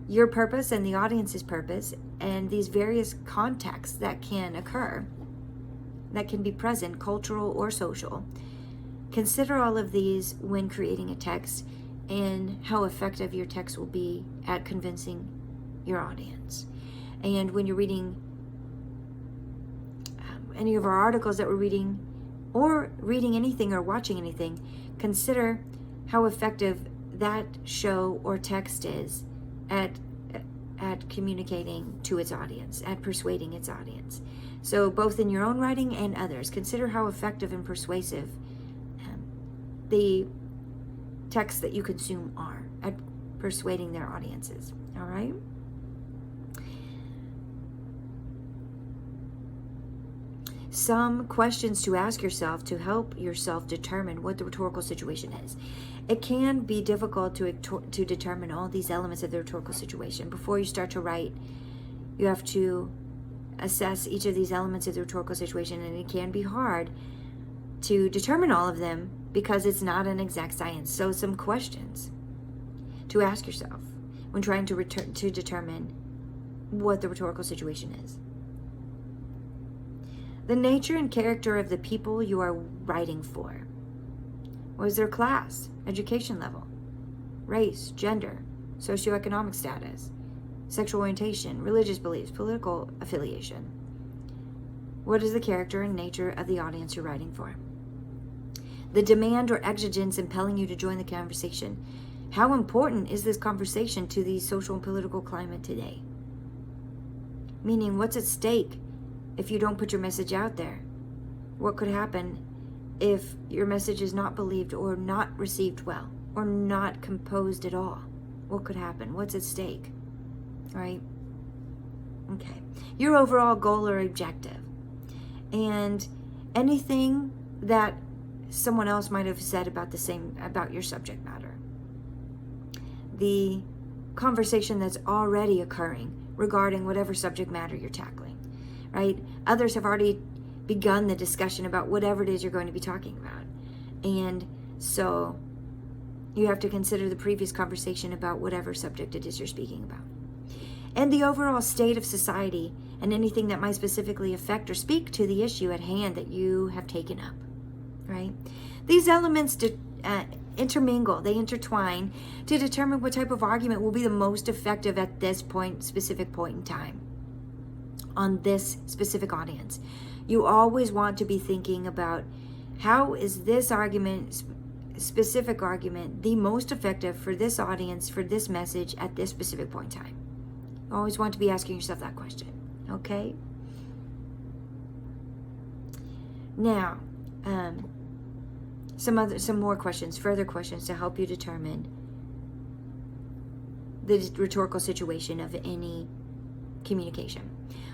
your purpose and the audience's purpose and these various contexts that can occur, that can be present, cultural or social. Consider all of these when creating a text and how effective your text will be at convincing your audience. And when you're reading any of our articles that we're reading, or reading anything or watching anything, consider how effective that show or text is at communicating to its audience, at persuading its audience. So both in your own writing and others, consider how effective and persuasive the texts that you consume are at persuading their audiences. All right? Some questions to ask yourself to help yourself determine what the rhetorical situation is. It can be difficult to determine all these elements of the rhetorical situation. Before you start to write, you have to assess each of these elements of the rhetorical situation, and it can be hard to determine all of them because it's not an exact science. So some questions to ask yourself when trying to determine what the rhetorical situation is. The nature and character of the people you are writing for. What is their class, education level, race, gender, socioeconomic status, sexual orientation, religious beliefs, political affiliation? What is the character and nature of the audience you're writing for? The demand or exigence impelling you to join the conversation. How important is this conversation to the social and political climate today? Meaning, what's at stake if you don't put your message out there? What could happen if your message is not believed or not received well or not composed at all? What could happen? What's at stake? All right? Okay. Your overall goal or objective. And anything that someone else might have said about your subject matter. The conversation that's already occurring regarding whatever subject matter you're tackling, right? Others have already begun the discussion about whatever it is you're going to be talking about. And so you have to consider the previous conversation about whatever subject it is you're speaking about. And the overall state of society and anything that might specifically affect or speak to the issue at hand that you have taken up, right? These elements intermingle, they intertwine to determine what type of argument will be the most effective at this specific point in time on this specific audience. You always want to be thinking about how is this argument, specific argument, the most effective for this audience, for this message at this specific point in time. You always want to be asking yourself that question, okay? Now, some more questions, further questions to help you determine the rhetorical situation of any communication.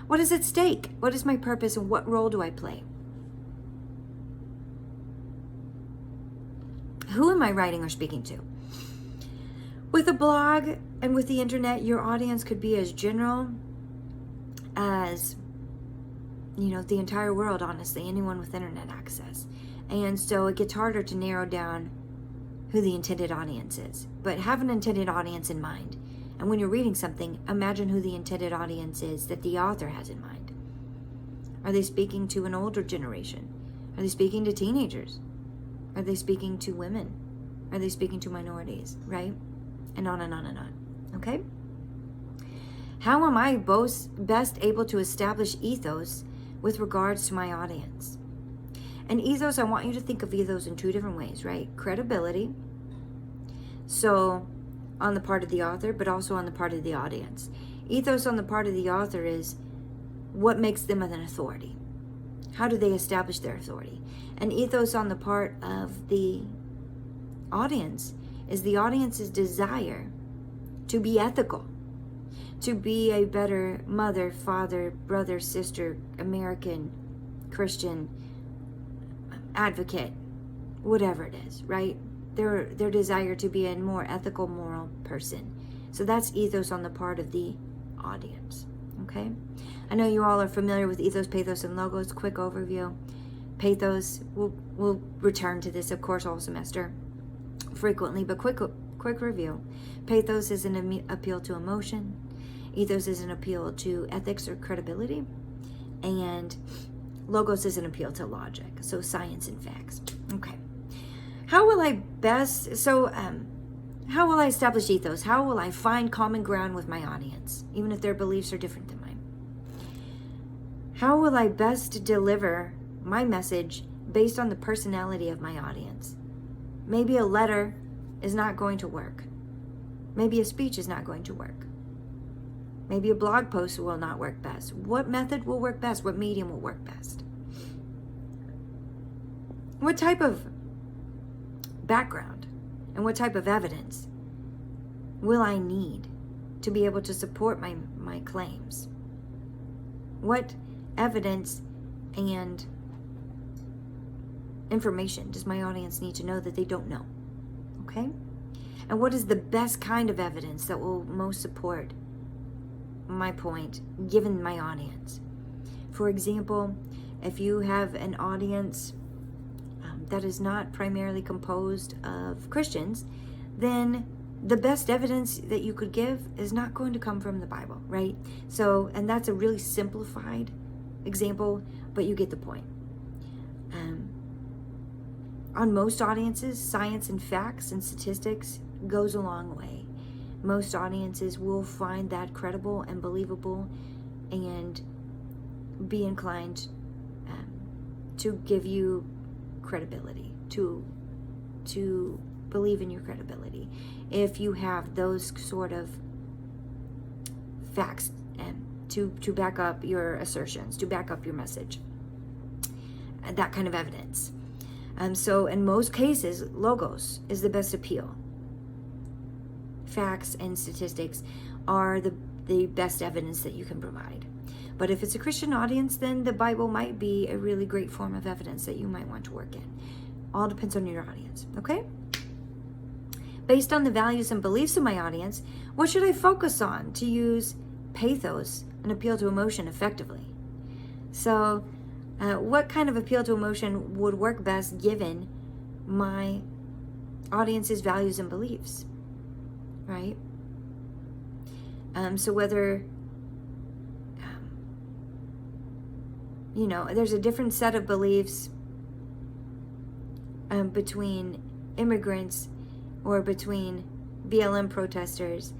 What is at stake? What is my purpose, and what role do I play? Who am I writing or speaking to? With a blog and with the internet, your audience could be as general as, the entire world, honestly, anyone with internet access. And so it gets harder to narrow down who the intended audience is. But have an intended audience in mind. And when you're reading something, imagine who the intended audience is that the author has in mind. Are they speaking to an older generation? Are they speaking to teenagers? Are they speaking to women? Are they speaking to minorities? Right? And on and on and on. Okay? How am I best able to establish ethos with regards to my audience? And ethos, I want you to think of ethos in two different ways, right? Credibility. So, on the part of the author, but also on the part of the audience. Ethos on the part of the author is what makes them an authority. How do they establish their authority? And ethos on the part of the audience is the audience's desire to be ethical, to be a better mother, father, brother, sister, American, Christian, advocate, whatever it is, right? Their desire to be a more ethical, moral person. So that's ethos on the part of the audience, okay? I know you all are familiar with ethos, pathos, and logos. Quick overview. Pathos, we'll return to this, of course, all semester, frequently, but quick review. Pathos is an appeal to emotion. Ethos is an appeal to ethics or credibility. And logos is an appeal to logic, so science and facts. Okay. How will I establish ethos? How will I find common ground with my audience, even if their beliefs are different than mine? How will I best deliver my message based on the personality of my audience? Maybe a letter is not going to work. Maybe a speech is not going to work. Maybe a blog post will not work best. What method will work best? What medium will work best? What type of background and what type of evidence will I need to be able to support my claims? What evidence and information does my audience need to know that they don't know? Okay? And what is the best kind of evidence that will most support my point given my audience? For example, if you have an audience that is not primarily composed of Christians, then the best evidence that you could give is not going to come from the Bible, right? So, and that's a really simplified example, but you get the point. On most audiences, science and facts and statistics goes a long way. Most audiences will find that credible and believable and be inclined to give you credibility, to believe in your credibility. If you have those sort of facts to back up your assertions, to back up your message, that kind of evidence. So in most cases, logos is the best appeal. Facts and statistics are the best evidence that you can provide. But if it's a Christian audience, then the Bible might be a really great form of evidence that you might want to work in. All depends on your audience, okay? Based on the values and beliefs of my audience, what should I focus on to use pathos and appeal to emotion effectively? So, what kind of appeal to emotion would work best given my audience's values and beliefs, right? So whether, there's a different set of beliefs between immigrants or between BLM protesters,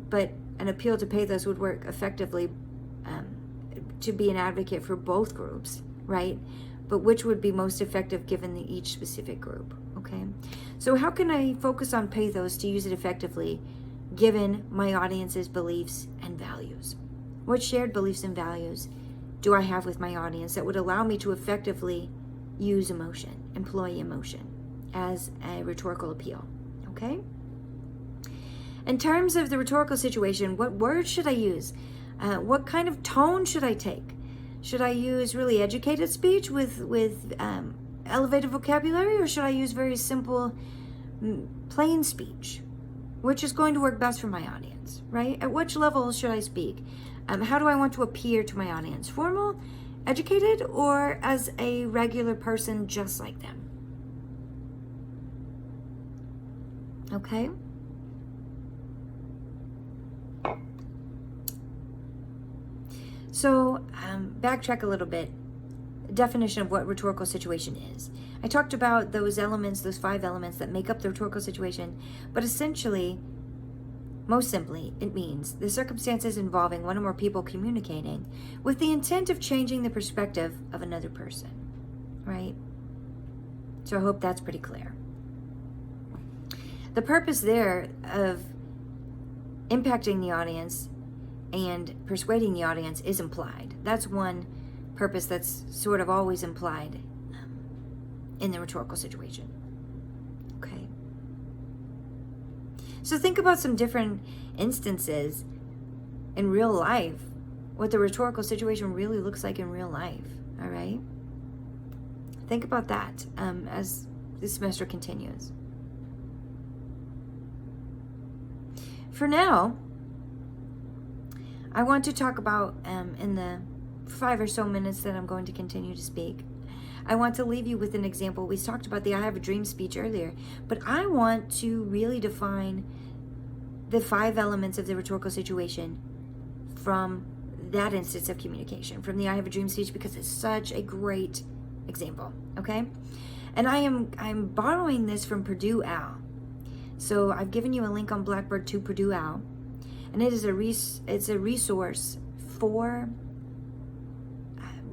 but an appeal to pathos would work effectively to be an advocate for both groups, right? But which would be most effective given each specific group, okay? So how can I focus on pathos to use it effectively given my audience's beliefs and values? What shared beliefs and values do I have with my audience that would allow me to effectively use emotion, employ emotion as a rhetorical appeal, okay? In terms of the rhetorical situation, what words should I use? What kind of tone should I take? Should I use really educated speech with elevated vocabulary, or should I use very simple, plain speech? Which is going to work best for my audience, right? At which level should I speak? How do I want to appear to my audience? Formal, educated, or as a regular person just like them? Okay? So, backtrack a little bit. Definition of what rhetorical situation is. I talked about those elements, those 5 elements that make up the rhetorical situation, but essentially, most simply, it means the circumstances involving one or more people communicating with the intent of changing the perspective of another person, right? So I hope that's pretty clear. The purpose there of impacting the audience and persuading the audience is implied. That's one purpose that's sort of always implied in the rhetorical situation. Okay. So think about some different instances in real life, what the rhetorical situation really looks like in real life, all right? Think about that as this semester continues. For now, I want to talk about, in the 5 or so minutes that I'm going to continue to speak, I want to leave you with an example. We talked about the I Have a Dream speech earlier, but I want to really define the 5 elements of the rhetorical situation from that instance of communication, from the I Have a Dream speech, because it's such a great example, okay? And I'm borrowing this from Purdue Owl. So I've given you a link on Blackboard to Purdue Owl. And it is it's a resource for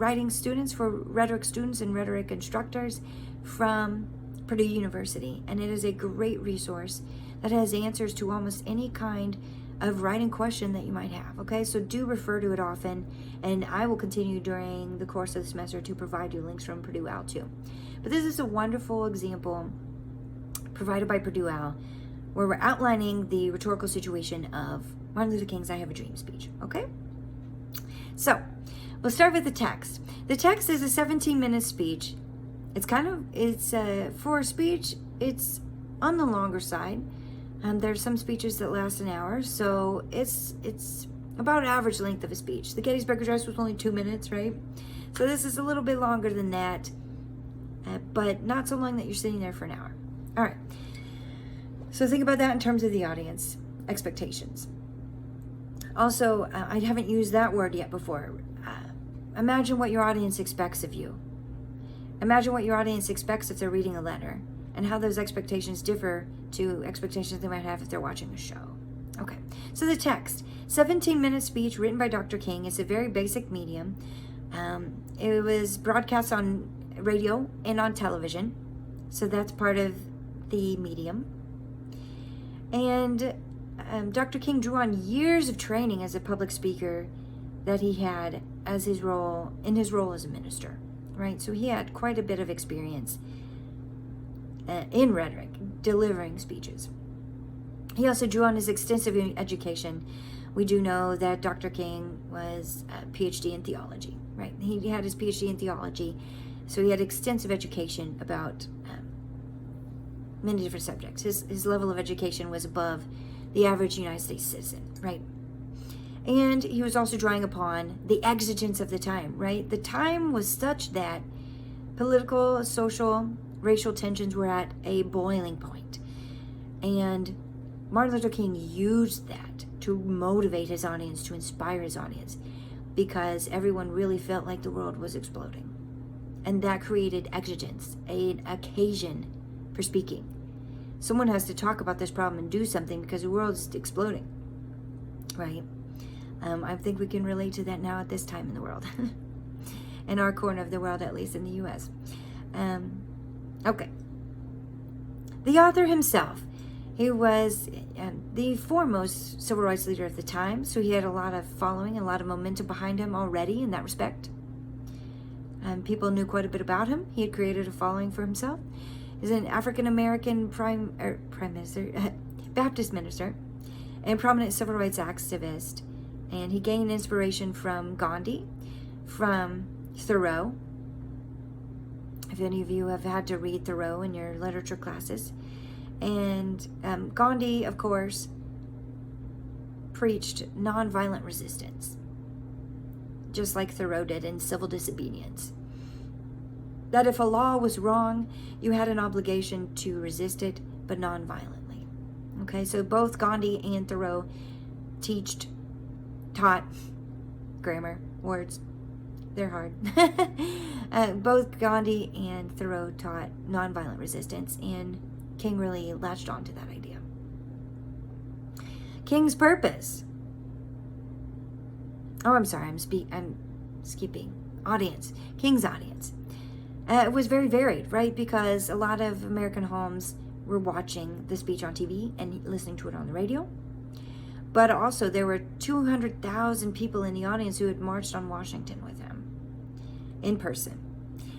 writing students, for rhetoric students and rhetoric instructors from Purdue University. And it is a great resource that has answers to almost any kind of writing question that you might have. Okay, so do refer to it often, and I will continue during the course of the semester to provide you links from Purdue OWL too. But this is a wonderful example provided by Purdue OWL where we're outlining the rhetorical situation of Martin Luther King's I Have a Dream speech. Okay, so we'll start with the text. The text is a 17-minute speech. It's for a speech, it's on the longer side. There's some speeches that last an hour, so it's about average length of a speech. The Gettysburg Address was only 2 minutes, right? So this is a little bit longer than that, but not so long that you're sitting there for an hour. All right. So think about that in terms of the audience expectations. Also, I haven't used that word yet before. Imagine what your audience expects of you. Imagine what your audience expects if they're reading a letter, and how those expectations differ to expectations they might have if they're watching a show. Okay, so the text, 17-minute speech written by Dr. King. It's a very basic medium. It was broadcast on radio and on television, so that's part of the medium. And Dr. King drew on years of training as a public speaker that he had as his role as a minister, right? So he had quite a bit of experience in rhetoric, delivering speeches. He also drew on his extensive education. We do know that Dr. King was a PhD in theology, right? He had his PhD in theology, so he had extensive education about many different subjects. His level of education was above the average United States citizen, right? And he was also drawing upon the exigence of the time, right? The time was such that political, social, racial tensions were at a boiling point. And Martin Luther King used that to motivate his audience, to inspire his audience, because everyone really felt like the world was exploding. And that created exigence, an occasion for speaking. Someone has to talk about this problem and do something because the world is exploding, right? I think we can relate to that now at this time in the world. In our corner of the world, at least in the U.S. Okay. The author himself, he was the foremost civil rights leader of the time, so he had a lot of following, a lot of momentum behind him already in that respect. People knew quite a bit about him. He had created a following for himself. He's an African-American prime minister, Baptist minister, and prominent civil rights activist. And he gained inspiration from Gandhi, from Thoreau. If any of you have had to read Thoreau in your literature classes. And Gandhi, of course, preached nonviolent resistance, just like Thoreau did in Civil Disobedience. That if a law was wrong, you had an obligation to resist it, but nonviolently. Okay, so both Gandhi and Thoreau taught grammar, words, they're hard. Both Gandhi and Thoreau taught nonviolent resistance, and King really latched on to that idea. King's purpose. Oh, I'm sorry, I'm skipping. Audience. King's audience. It was very varied, right? Because a lot of American homes were watching the speech on TV and listening to it on the radio. But also there were 200,000 people in the audience who had marched on Washington with him in person.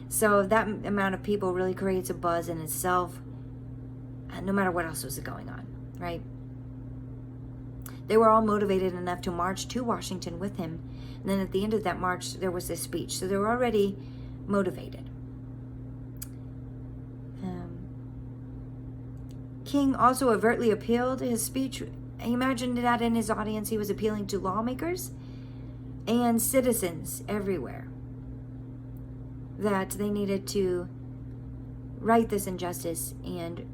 So that amount of people really creates a buzz in itself, no matter what else was going on, right? They were all motivated enough to march to Washington with him. And then at the end of that march, there was this speech. So they were already motivated. King also overtly appealed his speech. He imagined that in his audience, he was appealing to lawmakers and citizens everywhere, that they needed to right this injustice and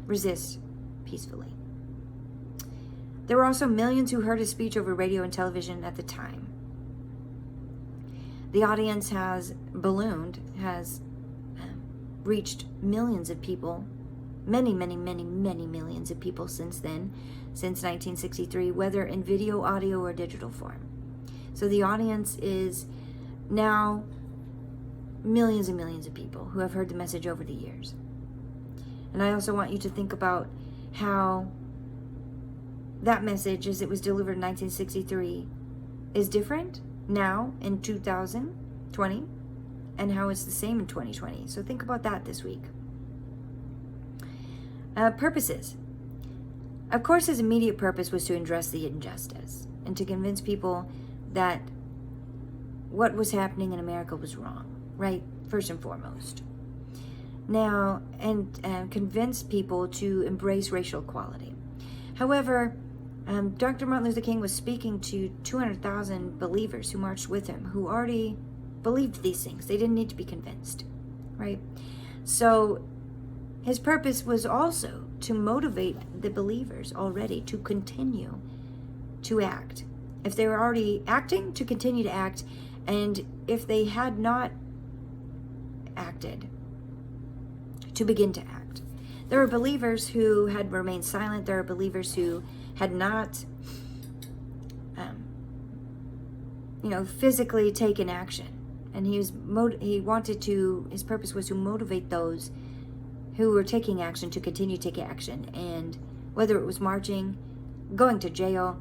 resist peacefully. There were also millions who heard his speech over radio and television at the time. The audience has ballooned, has reached millions of people, many millions of people since then, since 1963, whether in video, audio, or digital form. So the audience is now millions and millions of people who have heard the message over the years. And I also want you to think about how that message, as it was delivered in 1963, is different now in 2020 and how it's the same in 2020. So think about that this week. Purposes. Of course, his immediate purpose was to address the injustice and to convince people that what was happening in America was wrong, right? First and foremost. Now, and convince people to embrace racial equality. However, Dr. Martin Luther King was speaking to 200,000 believers who marched with him, who already believed these things. They didn't need to be convinced, right? So his purpose was also to motivate the believers already to continue to act. If they were already acting, to continue to act. And if they had not acted, to begin to act. There were believers who had remained silent. There are believers who had not, physically taken action. And his purpose was to motivate those who were taking action to continue to take action. And whether it was marching, going to jail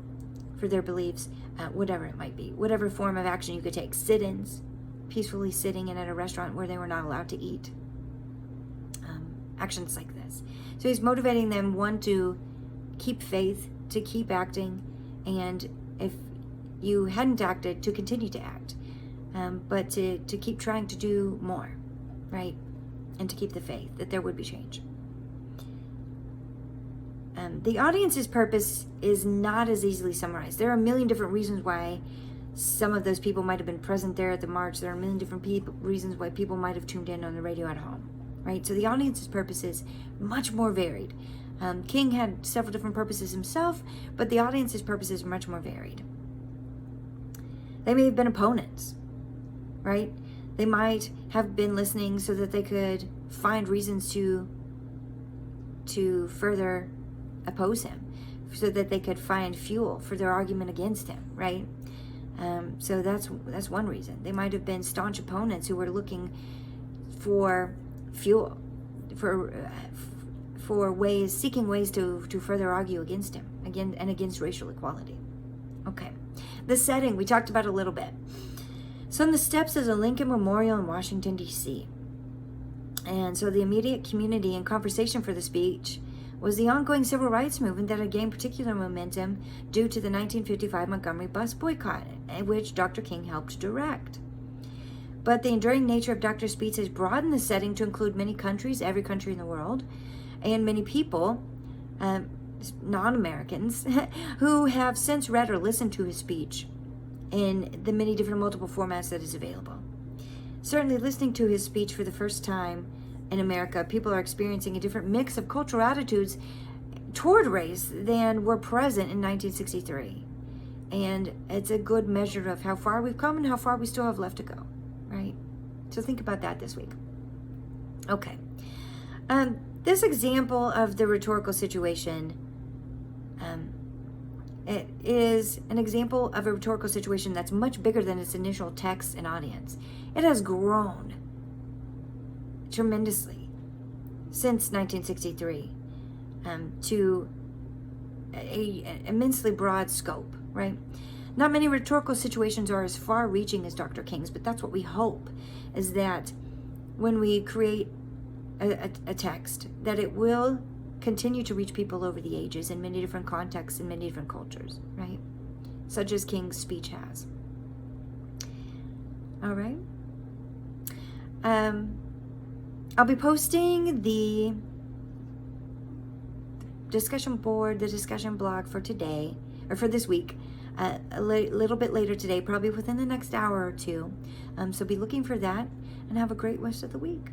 for their beliefs, whatever it might be, whatever form of action you could take, sit-ins, peacefully sitting in at a restaurant where they were not allowed to eat. Actions like this. So he's motivating them, one, to keep faith, to keep acting, and if you hadn't acted, to continue to act, but to keep trying to do more, right? And to keep the faith that there would be change. The audience's purpose is not as easily summarized. There are a million different reasons why some of those people might have been present there at the march. There are a million different reasons why people might have tuned in on the radio at home, right? So the audience's purpose is much more varied. King had several different purposes himself, but the audience's purpose is much more varied. They may have been opponents, right? They might have been listening so that they could find reasons to further oppose him, so that they could find fuel for their argument against him, right? So that's one reason. They might have been staunch opponents who were looking for fuel, for ways, seeking ways to further argue against him, again, and against racial equality. Okay, the setting we talked about a little bit. So on the steps of the Lincoln Memorial in Washington, D.C. And so the immediate community and conversation for the speech was the ongoing civil rights movement that had gained particular momentum due to the 1955 Montgomery bus boycott, which Dr. King helped direct. But the enduring nature of Dr. Speech has broadened the setting to include many countries, every country in the world, and many people, non-Americans, who have since read or listened to his speech in the many different multiple formats that is available. Certainly listening to his speech for the first time in America, people are experiencing a different mix of cultural attitudes toward race than were present in 1963. And it's a good measure of how far we've come and how far we still have left to go, right? So think about that this week. Okay. This example of the rhetorical situation, it is an example of a rhetorical situation that's much bigger than its initial text and audience. It has grown tremendously since 1963 to an immensely broad scope, right? Not many rhetorical situations are as far-reaching as Dr. King's, but that's what we hope, is that when we create a text, that it will continue to reach people over the ages in many different contexts and many different cultures, right? Such as King's speech has. All right. I'll be posting the discussion board, the discussion blog for today, or for this week, a little bit later today, probably within the next hour or two. So be looking for that, and have a great rest of the week.